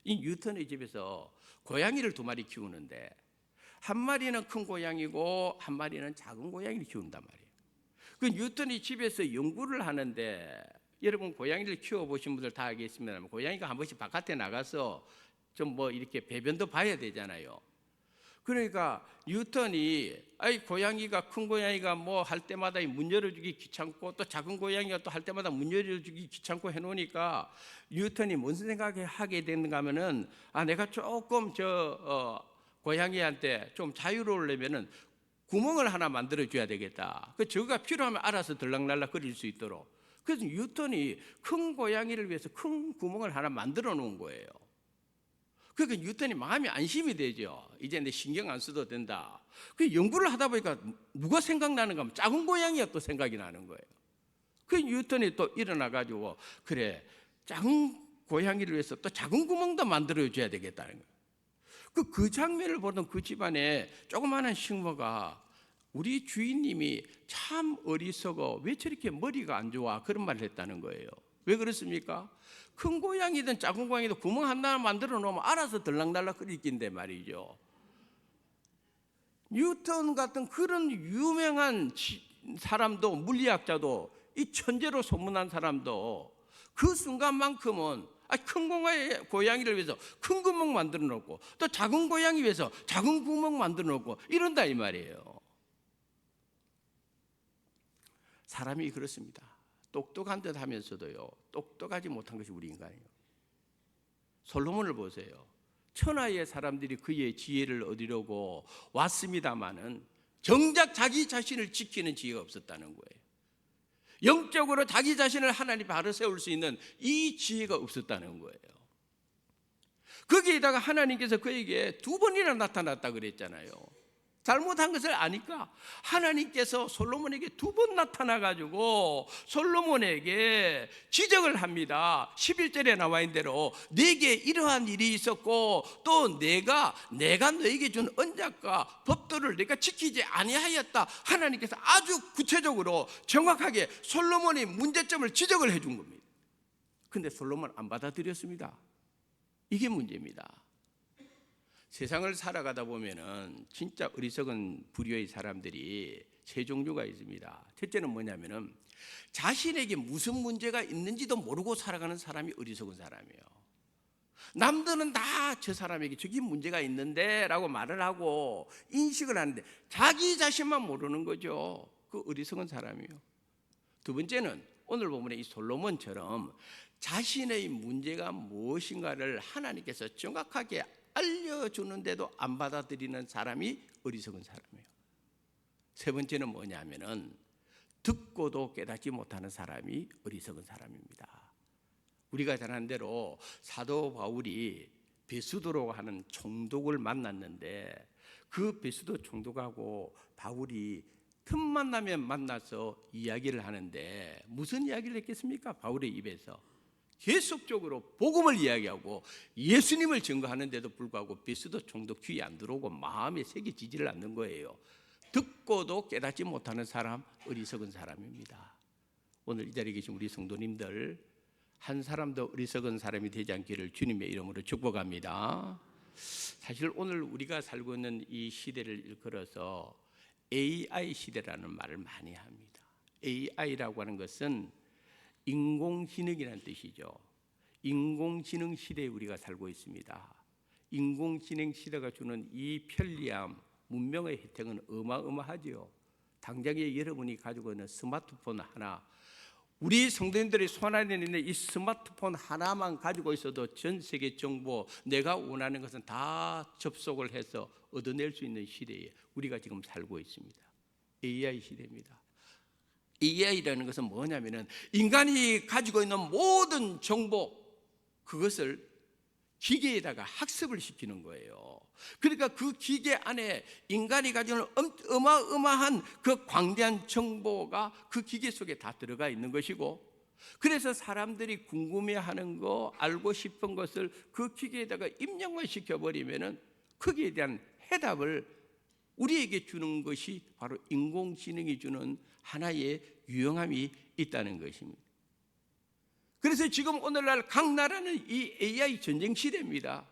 이 뉴턴의 집에서 고양이를 2마리 키우는데, 한 마리는 큰 고양이고 한 마리는 작은 고양이를 키운단 말이에요. 그 뉴턴이 집에서 연구를 하는데, 여러분 고양이를 키워보신 분들 다 알겠습니다만, 고양이가 한 번씩 바깥에 나가서 좀 뭐 이렇게 배변도 봐야 되잖아요. 그러니까 뉴턴이 고양이가, 큰 고양이가 뭐 할 때마다 문 열어주기 귀찮고, 또 작은 고양이가 또 할 때마다 문 열어주기 귀찮고 해놓으니까 뉴턴이 무슨 생각을 하게 되는가 하면은, 내가 조금 고양이한테 좀 자유로우려면은 구멍을 하나 만들어줘야 되겠다. 저거가 필요하면 알아서 들락날락 거릴 수 있도록. 그래서 뉴턴이 큰 고양이를 위해서 큰 구멍을 하나 만들어 놓은 거예요. 그러니까 뉴턴이 마음이 안심이 되죠. 이제 내 신경 안 써도 된다. 그 연구를 하다 보니까 누가 생각나는가 하면 작은 고양이가 또 생각이 나는 거예요. 그 뉴턴이 또 일어나가지고, 그래, 작은 고양이를 위해서 또 작은 구멍도 만들어줘야 되겠다는 거예요. 그 장면을 보던 그 집안에 조그마한 식모가, 우리 주인님이 참 어리석어, 왜 저렇게 머리가 안 좋아, 그런 말을 했다는 거예요. 왜 그렇습니까? 큰 고양이든 작은 고양이든 구멍 하나 만들어 놓으면 알아서 들락날락 끓일 낀데 말이죠. 뉴턴 같은 그런 유명한 사람도, 물리학자도, 이 천재로 소문난 사람도 그 순간만큼은 큰 고양이를 위해서 큰 구멍 만들어 놓고, 또 작은 고양이 위해서 작은 구멍 만들어 놓고 이런다 이 말이에요. 사람이 그렇습니다. 똑똑한 듯 하면서도요, 똑똑하지 못한 것이 우리 인간이에요. 솔로몬을 보세요. 천하의 사람들이 그의 지혜를 얻으려고 왔습니다마는 정작 자기 자신을 지키는 지혜가 없었다는 거예요. 영적으로 자기 자신을 하나님 바로 세울 수 있는 이 지혜가 없었다는 거예요. 거기에다가 하나님께서 그에게 2번이나 나타났다 그랬잖아요. 잘못한 것을 아니까 하나님께서 솔로몬에게 2번 나타나가지고 솔로몬에게 지적을 합니다. 11절에 나와 있는 대로 네게 이러한 일이 있었고, 또 내가 너에게 준 언약과 법도를 내가 지키지 아니하였다. 하나님께서 아주 구체적으로 정확하게 솔로몬의 문제점을 지적을 해준 겁니다. 근데 솔로몬은 안 받아들였습니다. 이게 문제입니다. 세상을 살아가다 보면은 진짜 어리석은 부류의 사람들이 세 종류가 있습니다. 첫째는 뭐냐면은 자신에게 무슨 문제가 있는지도 모르고 살아가는 사람이 어리석은 사람이에요. 남들은 다 저 사람에게 저기 문제가 있는데 라고 말을 하고 인식을 하는데 자기 자신만 모르는 거죠. 그 어리석은 사람이에요. 두 번째는 오늘 본문의 이 솔로몬처럼 자신의 문제가 무엇인가를 하나님께서 정확하게 알려주는데도 안 받아들이는 사람이 어리석은 사람이에요. 세 번째는 뭐냐면은 듣고도 깨닫지 못하는 사람이 어리석은 사람입니다. 우리가 잘 아는 대로 사도 바울이 베수도라고 하는 총독을 만났는데 그 베수도 총독하고 바울이 틈만 나면 만나서 이야기를 하는데 무슨 이야기를 했겠습니까? 바울의 입에서 계속적으로 복음을 이야기하고 예수님을 증거하는데도 불구하고 베수도 총독 귀에 안 들어오고 마음에 새겨지지를 않는 거예요. 듣고도 깨닫지 못하는 사람, 어리석은 사람입니다. 오늘 이 자리에 계신 우리 성도님들 한 사람도 어리석은 사람이 되지 않기를 주님의 이름으로 축복합니다. 사실 오늘 우리가 살고 있는 이 시대를 일컬어서 AI 시대라는 말을 많이 합니다. AI라고 하는 것은 인공지능이라는 뜻이죠. 인공지능 시대에 우리가 살고 있습니다. 인공지능 시대가 주는 이 편리함, 문명의 혜택은 어마어마하죠. 당장에 여러분이 가지고 있는 스마트폰 하나, 우리 성도님들의 손 안에 있는 이 스마트폰 하나만 가지고 있어도 전 세계 정보, 내가 원하는 것은 다 접속을 해서 얻어낼 수 있는 시대에 우리가 지금 살고 있습니다. AI 시대입니다. AI라는 것은 뭐냐면은 인간이 가지고 있는 모든 정보, 그것을 기계에다가 학습을 시키는 거예요. 그러니까 그 기계 안에 인간이 가지고 있는 어마어마한 그 광대한 정보가 그 기계 속에 다 들어가 있는 것이고, 그래서 사람들이 궁금해하는 거, 알고 싶은 것을 그 기계에다가 입력만 시켜버리면은 거기에 대한 해답을 우리에게 주는 것이 바로 인공지능이 주는 하나의 유용함이 있다는 것입니다. 그래서 지금 오늘날 각 나라는 이 AI 전쟁 시대입니다.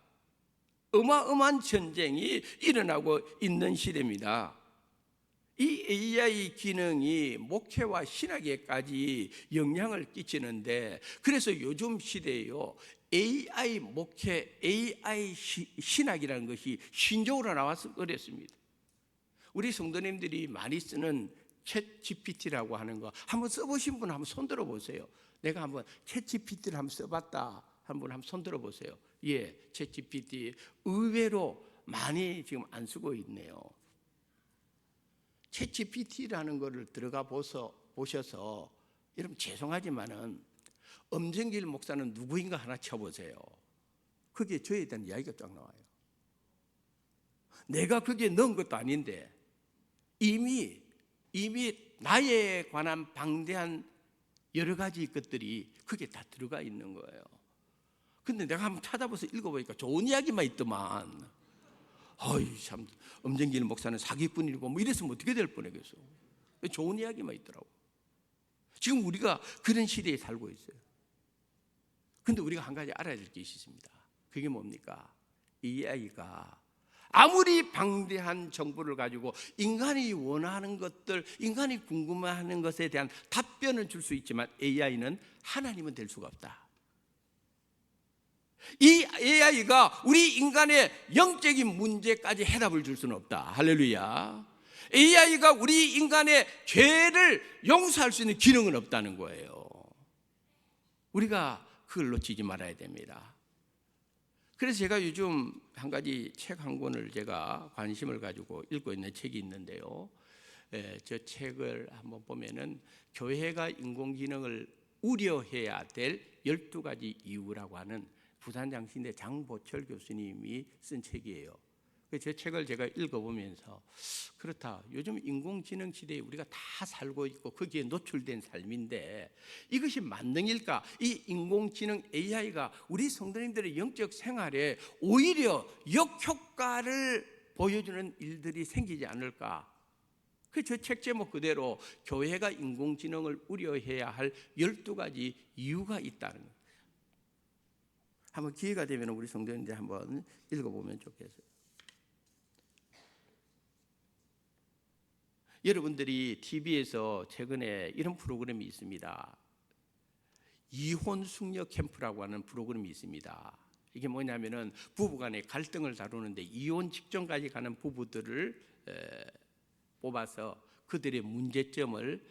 어마어마한 전쟁이 일어나고 있는 시대입니다. 이 AI 기능이 목회와 신학에까지 영향을 끼치는데, 그래서 요즘 시대에요, AI 목회, AI 신학이라는 것이 신조어로 나와서 그랬습니다. 우리 성도님들이 많이 쓰는 챗 GPT라고 하는 거 한번 써보신 분 한번 손들어 보세요. 내가 한번 챗 GPT를 한번 써봤다 한 분 한번 손들어 보세요. 예, 챗 GPT 의외로 많이 지금 안 쓰고 있네요. 챗 GPT라는 거를 들어가 보셔서 여러분 죄송하지만은 엄정길 목사는 누구인가 하나 쳐보세요. 거기에 저에 대한 이야기가 쫙 나와요. 내가 거기에 넣은 것도 아닌데 이미 나에 관한 방대한 여러 가지 것들이 거기에 다 들어가 있는 거예요. 근데 내가 한번 찾아봐서 읽어보니까 좋은 이야기만 있더만. 어이 참, 엄정길 목사는 사기꾼이고 뭐 이랬으면 어떻게 될 뻔했겠어. 좋은 이야기만 있더라고. 지금 우리가 그런 시대에 살고 있어요. 근데 우리가 한 가지 알아야 될 것이 있습니다. 그게 뭡니까? AI가 아무리 방대한 정보를 가지고 인간이 원하는 것들, 인간이 궁금해하는 것에 대한 답변을 줄 수 있지만 AI는 하나님은 될 수가 없다. 이 AI가 우리 인간의 영적인 문제까지 해답을 줄 수는 없다. 할렐루야. AI가 우리 인간의 죄를 용서할 수 있는 기능은 없다는 거예요. 우리가 그걸 놓치지 말아야 됩니다. 그래서 제가 요즘 한 가지 책 한 권을 제가 관심을 가지고 읽고 있는 책이 있는데요. 저 책을 한번 보면은 교회가 인공지능을 우려해야 될 12가지 이유라고 하는 부산장신대 장보철 교수님이 쓴 책이에요. 저 책을 제가 읽어보면서 그렇다, 요즘 인공지능 시대에 우리가 다 살고 있고 거기에 노출된 삶인데 이것이 만능일까? 이 인공지능 AI가 우리 성도님들의 영적 생활에 오히려 역효과를 보여주는 일들이 생기지 않을까? 저 책 제목 그대로 교회가 인공지능을 우려해야 할 12가지 이유가 있다는 거예요. 한번 기회가 되면 우리 성도님들 한번 읽어보면 좋겠어요. 여러분들이 TV에서 최근에 이런 프로그램이 있습니다. 이혼 숙녀 캠프라고 하는 프로그램이 있습니다. 이게 뭐냐면은 부부간의 갈등을 다루는데 이혼 직전까지 가는 부부들을 뽑아서 그들의 문제점을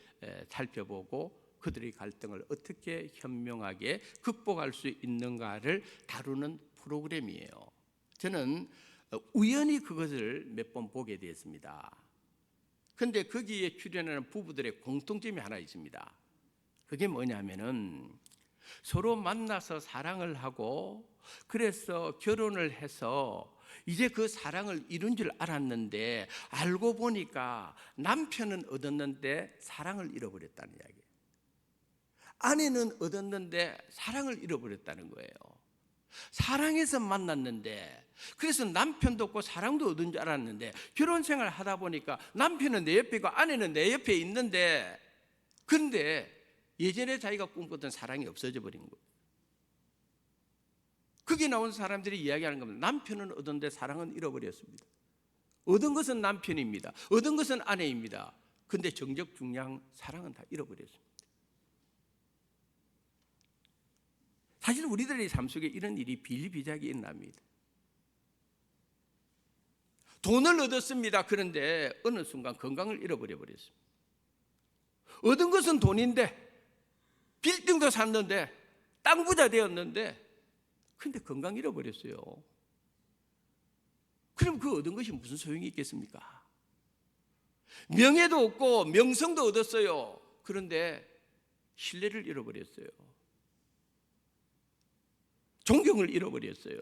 살펴보고 그들의 갈등을 어떻게 현명하게 극복할 수 있는가를 다루는 프로그램이에요. 저는 우연히 그것을 몇 번 보게 되었습니다. 그런데 거기에 출연하는 부부들의 공통점이 하나 있습니다. 그게 뭐냐면은 서로 만나서 사랑을 하고 그래서 결혼을 해서 이제 그 사랑을 이룬 줄 알았는데 알고 보니까 남편은 얻었는데 사랑을 잃어버렸다는 이야기예요. 아내는 얻었는데 사랑을 잃어버렸다는 거예요. 사랑해서 만났는데 그래서 남편도 없고 사랑도 얻은 줄 알았는데 결혼 생활을 하다 보니까 남편은 내 옆에 있고 아내는 내 옆에 있는데 그런데 예전에 자기가 꿈꿨던 사랑이 없어져 버린 거예요. 거기 나온 사람들이 이야기하는 겁니다. 남편은 얻었는데 사랑은 잃어버렸습니다. 얻은 것은 남편입니다. 얻은 것은 아내입니다. 그런데 정작 중요한 사랑은 다 잃어버렸습니다. 사실 우리들의 삶 속에 이런 일이 비일비재하게 일어납니다. 돈을 얻었습니다. 그런데 어느 순간 건강을 잃어버려 버렸습니다. 얻은 것은 돈인데 빌딩도 샀는데 땅 부자 되었는데 근데 건강 잃어버렸어요. 그럼 그 얻은 것이 무슨 소용이 있겠습니까? 명예도 없고 명성도 얻었어요. 그런데 신뢰를 잃어버렸어요. 존경을 잃어버렸어요.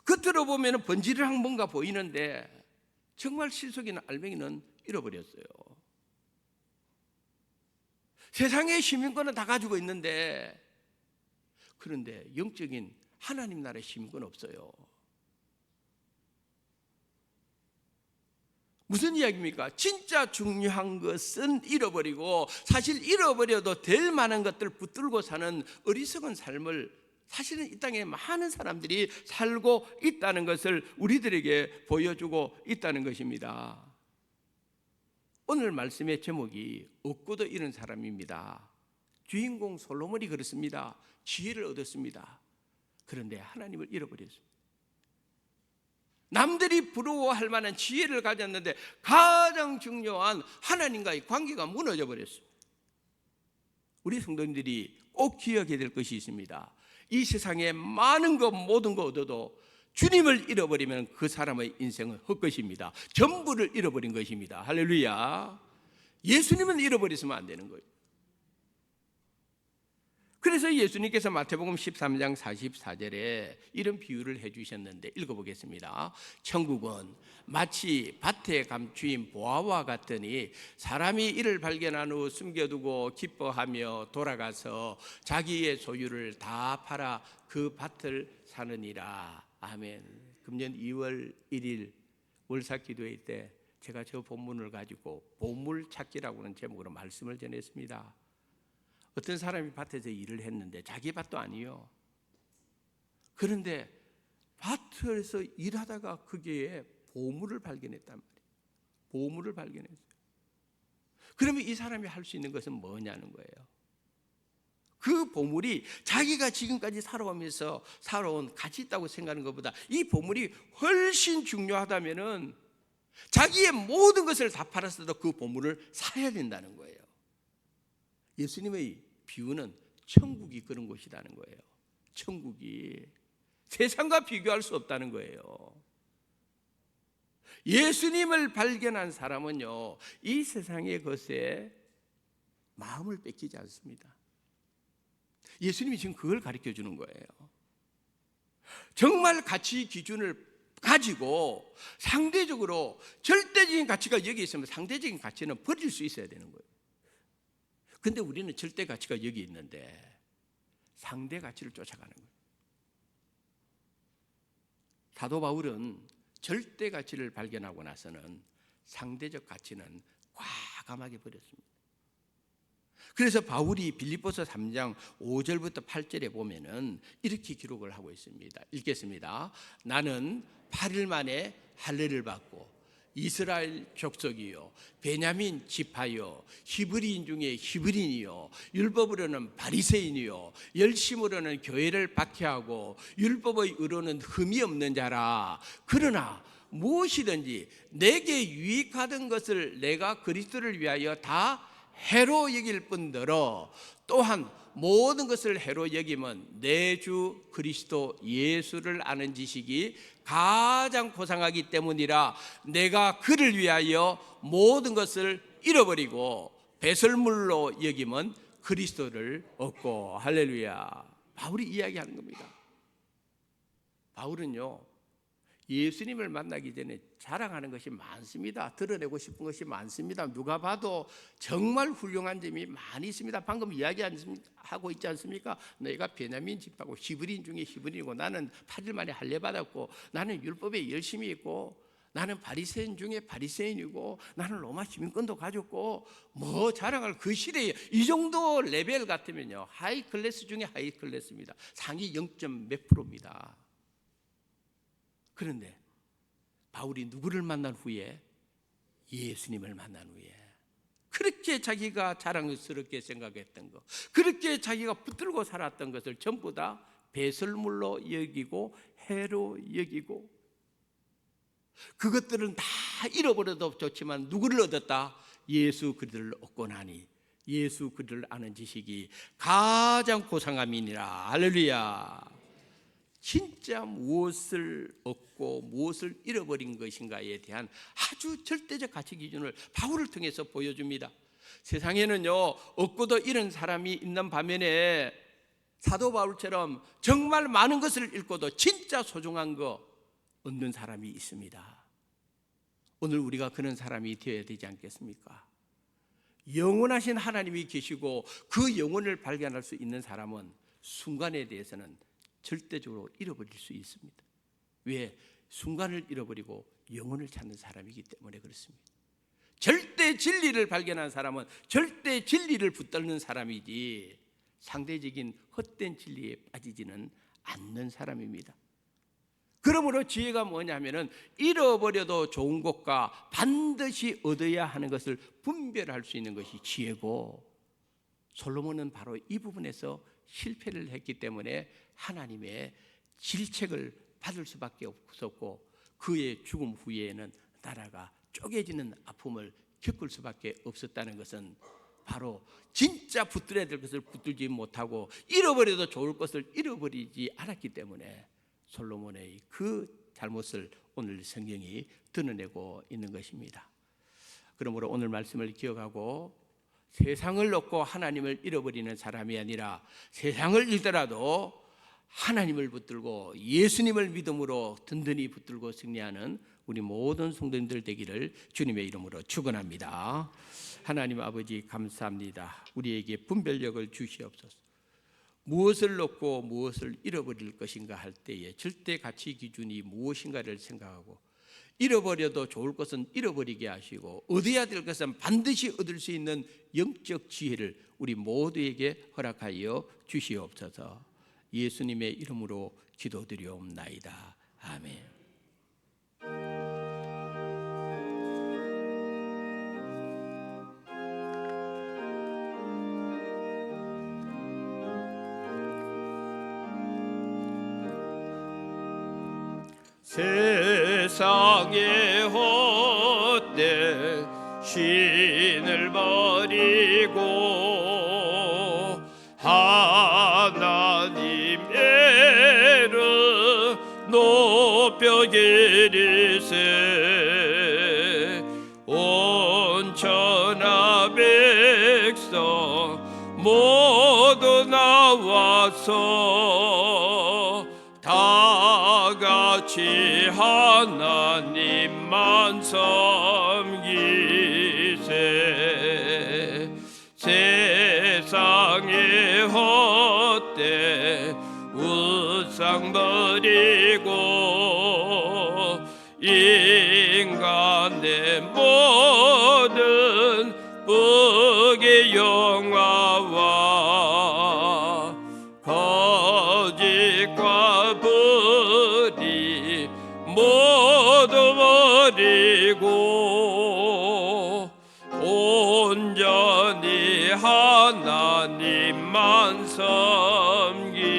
겉으로 보면 번지르한 뭔가 보이는데 정말 실속이나 알맹이는 잃어버렸어요. 세상의 시민권은 다 가지고 있는데 그런데 영적인 하나님 나라의 시민권 없어요. 무슨 이야기입니까? 진짜 중요한 것은 잃어버리고 사실 잃어버려도 될 만한 것들을 붙들고 사는 어리석은 삶을 사실은 이 땅에 많은 사람들이 살고 있다는 것을 우리들에게 보여주고 있다는 것입니다. 오늘 말씀의 제목이 얻고도 잃은 사람입니다. 주인공 솔로몬이 그렇습니다. 지혜를 얻었습니다. 그런데 하나님을 잃어버렸습니다. 남들이 부러워할 만한 지혜를 가졌는데 가장 중요한 하나님과의 관계가 무너져 버렸습니다. 우리 성도님들이 꼭 기억해야 될 것이 있습니다. 이 세상에 많은 것 모든 것 얻어도 주님을 잃어버리면 그 사람의 인생은 헛것입니다. 전부를 잃어버린 것입니다. 할렐루야. 예수님은 잃어버리시면 안 되는 거예요. 그래서 예수님께서 마태복음 13장 44절에 이런 비유를 해주셨는데 읽어보겠습니다. 천국은 마치 밭에 감추인 보화와 같으니 사람이 이를 발견한 후 숨겨두고 기뻐하며 돌아가서 자기의 소유를 다 팔아 그 밭을 사느니라. 아멘. 금년 2월 1일 월삭기도회 때 제가 저 본문을 가지고 보물찾기라고 하는 제목으로 말씀을 전했습니다. 어떤 사람이 밭에서 일을 했는데 자기 밭도 아니요. 그런데 밭에서 일하다가 거기에 보물을 발견했단 말이에요. 보물을 발견했어요. 그러면 이 사람이 할 수 있는 것은 뭐냐는 거예요. 그 보물이 자기가 지금까지 살아오면서 살아온 가치 있다고 생각하는 것보다 이 보물이 훨씬 중요하다면은 자기의 모든 것을 다 팔았어도 그 보물을 사야 된다는 거예요. 예수님의 비유는 천국이 그런 곳이라는 거예요. 천국이 세상과 비교할 수 없다는 거예요. 예수님을 발견한 사람은요, 이 세상의 것에 마음을 뺏기지 않습니다. 예수님이 지금 그걸 가르쳐 주는 거예요. 정말 가치 기준을 가지고 상대적으로 절대적인 가치가 여기 있으면 상대적인 가치는 버릴 수 있어야 되는 거예요. 근데 우리는 절대 가치가 여기 있는데 상대 가치를 쫓아가는 거예요. 사도 바울은 절대 가치를 발견하고 나서는 상대적 가치는 과감하게 버렸습니다. 그래서 바울이 빌립보서 3장 5절부터 8절에 보면은 이렇게 기록을 하고 있습니다. 읽겠습니다. 나는 8일 만에 할례를 받고 이스라엘 족속이요 베냐민 지파요 히브리인 중에 히브리인이요 율법으로는 바리새인이요 열심으로는 교회를 박해하고 율법의 의로는 흠이 없는 자라. 그러나 무엇이든지 내게 유익하던 것을 내가 그리스도를 위하여 다 해로 여길 뿐더러 또한 모든 것을 해로 여기면 내 주 그리스도 예수를 아는 지식이 가장 고상하기 때문이라. 내가 그를 위하여 모든 것을 잃어버리고 배설물로 여기면 그리스도를 얻고. 할렐루야. 바울이 이야기하는 겁니다. 바울은요 예수님을 만나기 전에 자랑하는 것이 많습니다. 드러내고 싶은 것이 많습니다. 누가 봐도 정말 훌륭한 점이 많이 있습니다. 방금 이야기하고 있지 않습니까? 내가 베냐민 집하고 히브리인 중에 히브리이고 나는 8일 만에 할례 받았고 나는 율법에 열심히 있고 나는 바리새인 중에 바리새인이고 나는 로마 시민권도 가졌고 뭐 자랑할 그 시대에 이 정도 레벨 같으면요 하이 클래스 중에 하이 클래스입니다. 상위 0. 몇 %입니다. 그런데 바울이 누구를 만난 후에? 예수님을 만난 후에 그렇게 자기가 자랑스럽게 생각했던 것, 그렇게 자기가 붙들고 살았던 것을 전부 다 배설물로 여기고 해로 여기고 그것들은 다 잃어버려도 좋지만 누구를 얻었다? 예수 그리스도를 얻고 나니 예수 그리스도를 아는 지식이 가장 고상함이니라. 할렐루야. 진짜 무엇을 얻고 무엇을 잃어버린 것인가에 대한 아주 절대적 가치 기준을 바울을 통해서 보여줍니다. 세상에는요 얻고도 잃은 사람이 있는 반면에 사도 바울처럼 정말 많은 것을 잃고도 진짜 소중한 거 얻는 사람이 있습니다. 오늘 우리가 그런 사람이 되어야 되지 않겠습니까? 영원하신 하나님이 계시고 그 영혼을 발견할 수 있는 사람은 순간에 대해서는 절대적으로 잃어버릴 수 있습니다. 왜? 순간을 잃어버리고 영혼을 찾는 사람이기 때문에 그렇습니다. 절대 진리를 발견한 사람은 절대 진리를 붙들는 사람이지 상대적인 헛된 진리에 빠지지는 않는 사람입니다. 그러므로 지혜가 뭐냐면은 잃어버려도 좋은 것과 반드시 얻어야 하는 것을 분별할 수 있는 것이 지혜고, 솔로몬은 바로 이 부분에서 실패를 했기 때문에 하나님의 질책을 받을 수밖에 없었고 그의 죽음 후에는 나라가 쪼개지는 아픔을 겪을 수밖에 없었다는 것은 바로 진짜 붙들어야 될 것을 붙들지 못하고 잃어버려도 좋을 것을 잃어버리지 않았기 때문에 솔로몬의 그 잘못을 오늘 성경이 드러내고 있는 것입니다. 그러므로 오늘 말씀을 기억하고 세상을 얻고 하나님을 잃어버리는 사람이 아니라 세상을 잃더라도 하나님을 붙들고 예수님을 믿음으로 든든히 붙들고 승리하는 우리 모든 성도님들 되기를 주님의 이름으로 축원합니다. 하나님 아버지 감사합니다. 우리에게 분별력을 주시옵소서. 무엇을 얻고 무엇을 잃어버릴 것인가 할 때에 절대 가치 기준이 무엇인가를 생각하고 잃어버려도 좋을 것은 잃어버리게 하시고 얻어야 될 것은 반드시 얻을 수 있는 영적 지혜를 우리 모두에게 허락하여 주시옵소서. 예수님의 이름으로 기도드리옵나이다. 아멘. 세상의 헛된 신을 버리고 하나님의를 높여 기리세. 온 천하 백성 모두 나와서 다 같이 하나님만 섬기세. 세상의 헛된 우상 버리고 인간의 모든 복의 영광 버리고 온전히 하나님만 섬기세.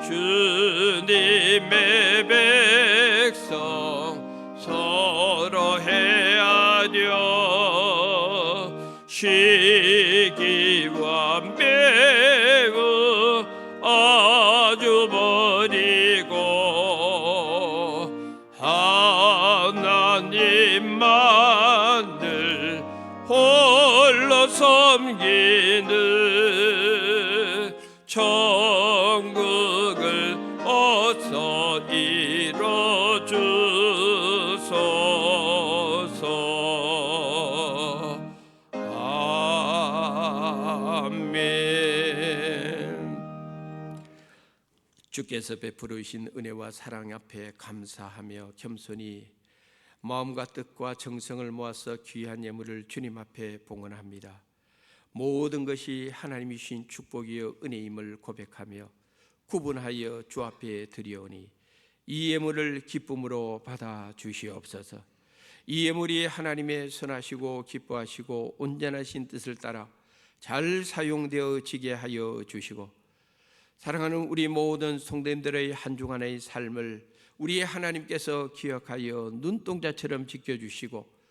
주님의 백성 서로 헤아려 시기와 매우 아주 버리고 하나님만을 홀로 섬기는 천국을 어서 이뤄주소서. 아멘. 주께서 베풀으신 은혜와 사랑 앞에 감사하며 겸손히 마음과 뜻과 정성을 모아서 귀한 예물을 주님 앞에 봉헌합니다. 모든 것이 하나님이 주신 축복이요 은혜임을 고백하며 구분하여 주 앞에 드리오니 이 예물을 기쁨으로 받아 주시옵소서. 이 예물이 하나님의 선하시고 기뻐하시고 온전하신 뜻을 따라 잘 사용되어지게 하여 주시고, 사랑하는 우리 모든 성도님들의 한 주간의 삶을 우리 하나님께서 기억하여 눈동자처럼 지켜주시고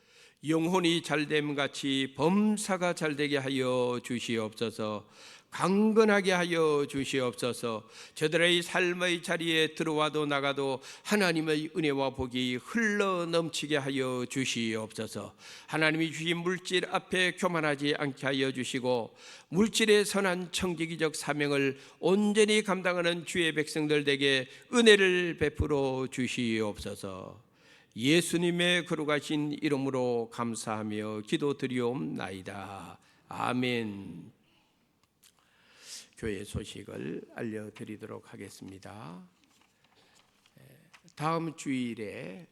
영혼이 잘됨 같이 범사가 잘되게 하여 주시옵소서. 강건하게 하여 주시옵소서. 저들의 삶의 자리에 들어와도 나가도 하나님의 은혜와 복이 흘러 넘치게 하여 주시옵소서. 하나님이 주신 물질 앞에 교만하지 않게 하여 주시고 물질의 선한 청지기적 사명을 온전히 감당하는 주의 백성들에게 은혜를 베풀어 주시옵소서. 예수님의 거룩하신 이름으로 감사하며 기도드리옵나이다. 아멘. 교회 소식을 알려드리도록 하겠습니다. 다음 주일에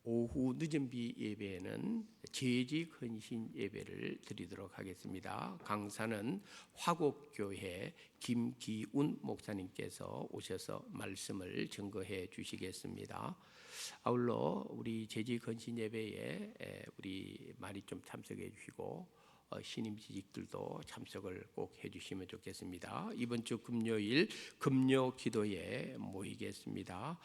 오후 늦은비 예배에는 제지헌신 예배를 드리도록 하겠습니다. 강사는 화곡교회 김기운 목사님께서 오셔서 말씀을 증거해 주시겠습니다. 아울러 우리 제지헌신 예배에 우리 많이 좀 참석해 주시고 신임 지직들도 참석을 꼭 해주시면 좋겠습니다. 이번 주 금요일 금요 기도에 모이겠습니다.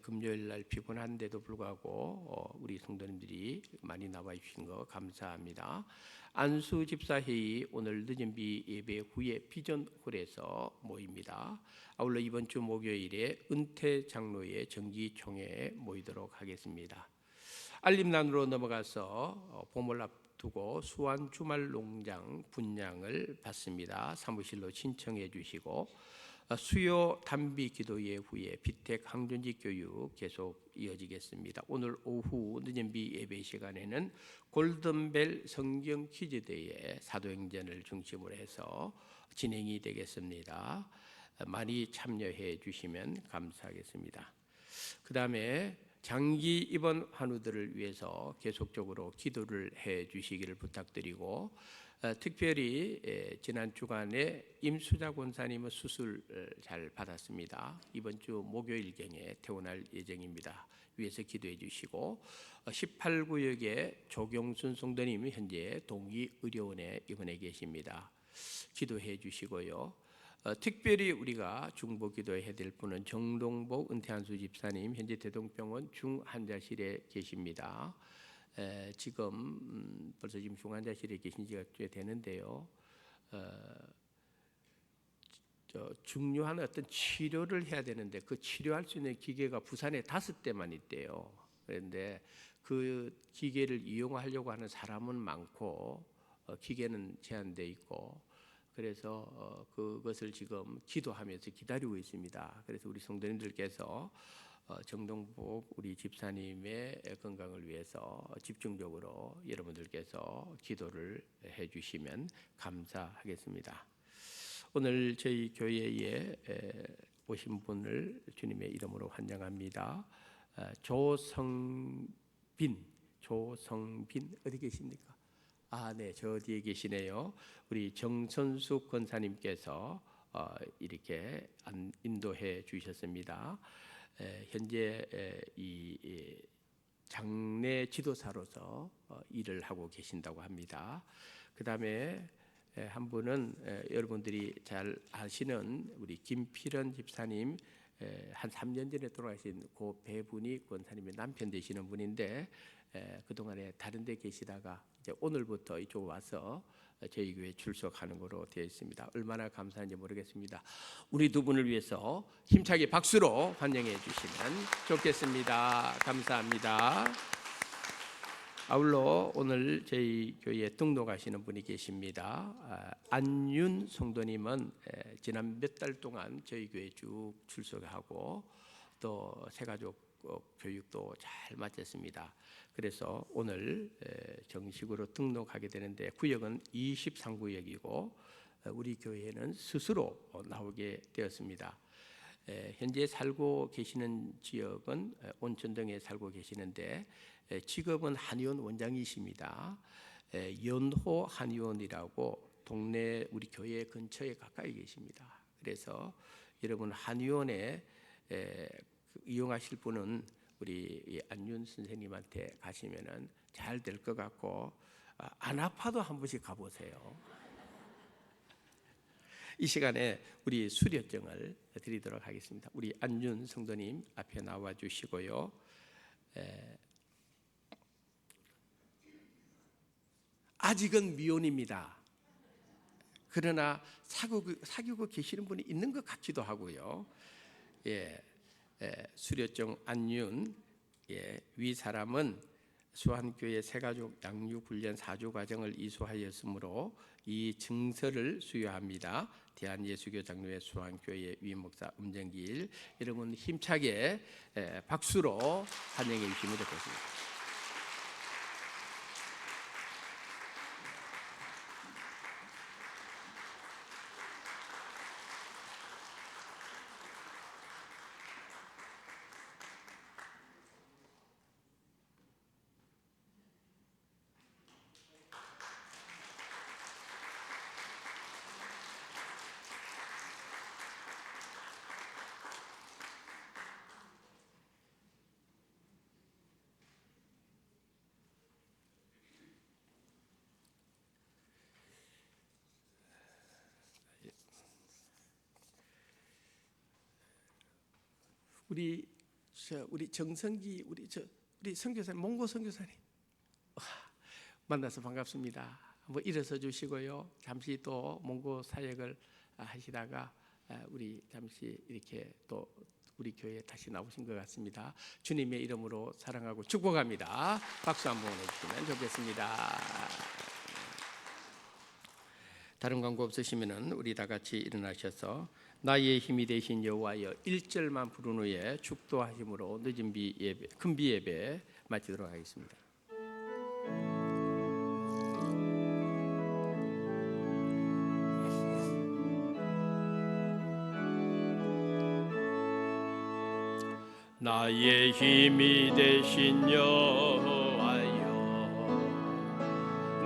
금요일 날 피곤한데도 불구하고 우리 성도님들이 많이 나와 주신 거 감사합니다. 안수 집사회의 오늘 늦은비 예배 후에 비전홀에서 모입니다. 아울러 이번 주 목요일에 은퇴 장로의 정기총회에 모이도록 하겠습니다. 알림란으로 넘어가서 봄을 앞두고 수완 주말 농장 분양을 받습니다. 사무실로 신청해 주시고 수요 단비 기도회 후에 비택 항존직 교육 계속 이어지겠습니다. 오늘 오후 늦은비 예배 시간에는 골든벨 성경 퀴즈대회 사도행전을 중심으로 해서 진행이 되겠습니다. 많이 참여해 주시면 감사하겠습니다. 그 다음에 장기 입원 환우들을 위해서 계속적으로 기도를 해 주시기를 부탁드리고, 특별히 지난 주간에 임수자 권사님은 수술 잘 받았습니다. 이번 주 목요일경에 퇴원할 예정입니다. 위해서 기도해 주시고, 18구역에 조경순 성도님이 현재 동의의료원에 입원해 계십니다. 기도해 주시고요. 특별히 우리가 중보기도해야 될 분은 정동복 은퇴한수 집사님 현재 대동병원 중환자실에 계십니다. 지금 벌써 지금 중환자실에 계신 지가 꽤 되는데요. 중요한 어떤 치료를 해야 되는데 그 치료할 수 있는 기계가 부산에 5대만 있대요. 그런데 그 기계를 이용하려고 하는 사람은 많고 기계는 제한돼 있고, 그래서 그것을 지금 기도하면서 기다리고 있습니다. 그래서 우리 성도님들께서 정동복 우리 집사님의 건강을 위해서 집중적으로 여러분들께서 기도를 해주시면 감사하겠습니다. 오늘 저희 교회에 오신 분을 주님의 이름으로 환영합니다. 조성빈 어디 계십니까? 네, 저 뒤에 계시네요. 우리 정선숙 권사님께서 이렇게 인도해 주셨습니다. 현재 이 장례 지도사로서 일을 하고 계신다고 합니다. 그다음에 한 분은 여러분들이 잘 아시는 우리 김필원 집사님, 한 3년 전에 돌아가신 그 배분이 권사님의 남편 되시는 분인데 그동안에 다른 데 계시다가 이제 오늘부터 이쪽 와서 저희 교회에 출석하는 것으로 되어 있습니다. 얼마나 감사한지 모르겠습니다. 우리 두 분을 위해서 힘차게 박수로 환영해 주시면 좋겠습니다. 감사합니다. 아울러 오늘 저희 교회에 등록하시는 분이 계십니다. 안윤 성도님은 지난 몇 달 동안 저희 교회에 쭉 출석하고 또 새가족 교육도 잘 마쳤습니다. 그래서 오늘 정식으로 등록하게 되는데 구역은 23구역이고 우리 교회에는 스스로 나오게 되었습니다. 현재 살고 계시는 지역은 온천동에 살고 계시는데 직업은 한의원 원장이십니다. 연호 한의원이라고 동네 우리 교회 근처에 가까이 계십니다. 그래서 여러분 한의원에 이용하실 분은 우리 안윤 선생님한테 가시면은 잘 될 것 같고 안 아파도 한 번씩 가보세요. 이 시간에 우리 수료증을 드리도록 하겠습니다. 우리 안윤 성도님 앞에 나와 주시고요. 아직은 미혼입니다. 그러나 사귀고 계시는 분이 있는 것 같기도 하고요. 수료증 안윤, 위 사람은 수한교회 새가족 양육훈련 4주 과정을 이수하였으므로 이 증서를 수여합니다. 대한예수교 장로회 수한교회 위목사 음정길, 여러분 힘차게 박수로 환영해 주시면 좋겠습니다. 우리 정성기 우리 선교사님, 몽고 선교사님 만나서 반갑습니다. 한번 일어서 주시고요. 잠시 또 몽고 사역을 하시다가 우리 잠시 이렇게 또 우리 교회에 다시 나오신 것 같습니다. 주님의 이름으로 사랑하고 축복합니다. 박수 한번 해주시면 좋겠습니다. 다른 광고 없으시면은 우리 다 같이 일어나셔서 나의 힘이 되신 여호와여 1절만 부른 후에 축도하심으로 늦은 비 예배, 큰 비 예배 마치도록 하겠습니다. 나의 힘이 되신 여호와여,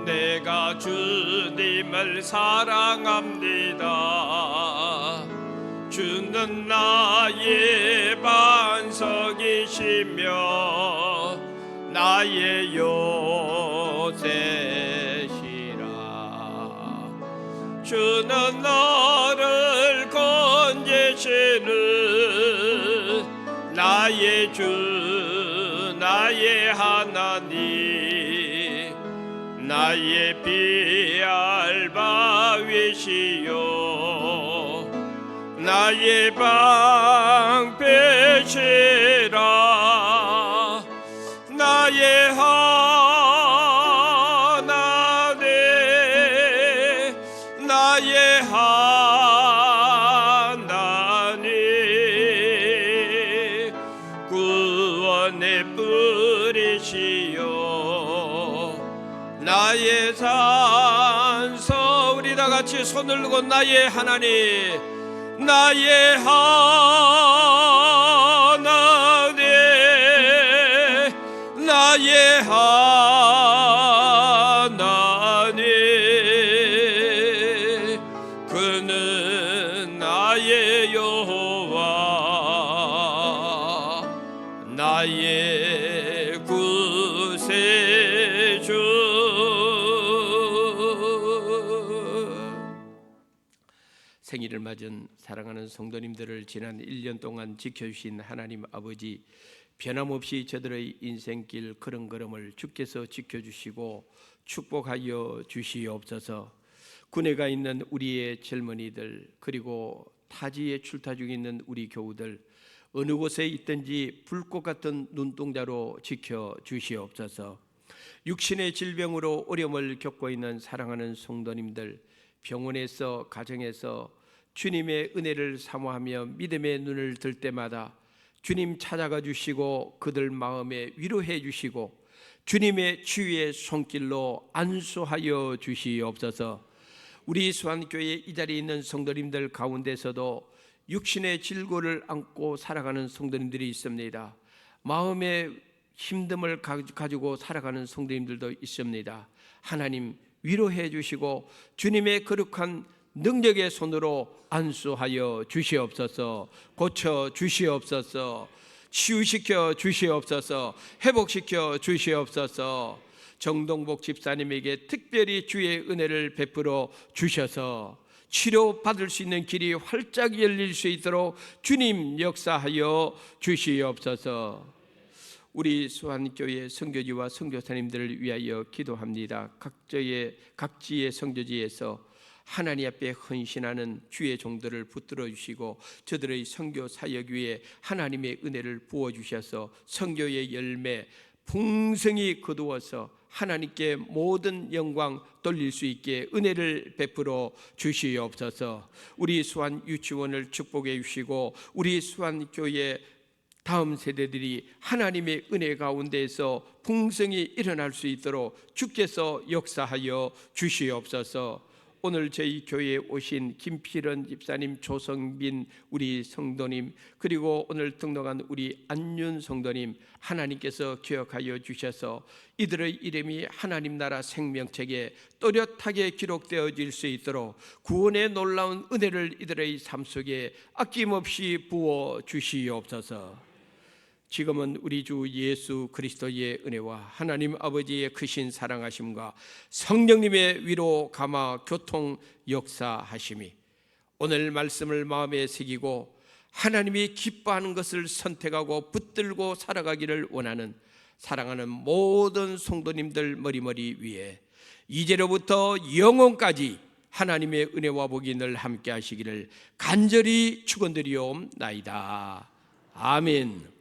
내가 주님을 사랑합니다. 주는 나의 반석이시며 나의 요새시라. 주는 나를 건지시는 나의 주, 나의 하나님, 나의 비알바위시요 나의 방패시라. 나의 하나님, 나의 하나님, 구원의 뿌리시요 나의 산소. 우리 다 같이 손을 들고 나의 하나님, 나의 하나님, 나의 하나님, 그는 나의 여호와. 나의 구세주. 생일을 맞은 사랑하는 성도님들을 지난 1년 동안 지켜주신 하나님 아버지, 변함없이 저들의 인생길 걸음걸음을 주께서 지켜주시고 축복하여 주시옵소서. 군에 가 있는 우리의 젊은이들, 그리고 타지에 출타 중에 있는 우리 교우들, 어느 곳에 있든지 불꽃 같은 눈동자로 지켜주시옵소서. 육신의 질병으로 어려움을 겪고 있는 사랑하는 성도님들, 병원에서 가정에서 주님의 은혜를 사모하며 믿음의 눈을 들 때마다 주님 찾아가 주시고 그들 마음에 위로해 주시고 주님의 치유의 손길로 안수하여 주시옵소서. 우리 수안교회 이 자리에 있는 성도님들 가운데서도 육신의 질고를 안고 살아가는 성도님들이 있습니다. 마음의 힘듦을 가지고 살아가는 성도님들도 있습니다. 하나님 위로해 주시고 주님의 거룩한 능력의 손으로 안수하여 주시옵소서. 고쳐 주시옵소서. 치유시켜 주시옵소서. 회복시켜 주시옵소서. 정동복 집사님에게 특별히 주의 은혜를 베풀어 주셔서 치료받을 수 있는 길이 활짝 열릴 수 있도록 주님 역사하여 주시옵소서. 우리 수안교회 선교지와 선교사님들을 위하여 기도합니다. 각지의 선교지에서 하나님 앞에 헌신하는 주의 종들을 붙들어 주시고 저들의 선교 사역 위에 하나님의 은혜를 부어 주셔서 선교의 열매 풍성히 거두어서 하나님께 모든 영광 돌릴 수 있게 은혜를 베풀어 주시옵소서. 우리 수안 유치원을 축복해 주시고 우리 수안교회 다음 세대들이 하나님의 은혜 가운데에서 풍성히 일어날 수 있도록 주께서 역사하여 주시옵소서. 오늘 저희 교회에 오신 김필원 집사님, 조성빈 우리 성도님, 그리고 오늘 등록한 우리 안윤 성도님, 하나님께서 기억하여 주셔서 이들의 이름이 하나님 나라 생명책에 또렷하게 기록되어질 수 있도록 구원의 놀라운 은혜를 이들의 삶 속에 아낌없이 부어 주시옵소서. 지금은 우리 주 예수 그리스도의 은혜와 하나님 아버지의 크신 사랑하심과 성령님의 위로 감화 교통 역사하심이 오늘 말씀을 마음에 새기고 하나님이 기뻐하는 것을 선택하고 붙들고 살아가기를 원하는 사랑하는 모든 성도님들 머리머리 위에 이제로부터 영원까지 하나님의 은혜와 복이 늘 함께 하시기를 간절히 축원드리옵나이다. 아멘.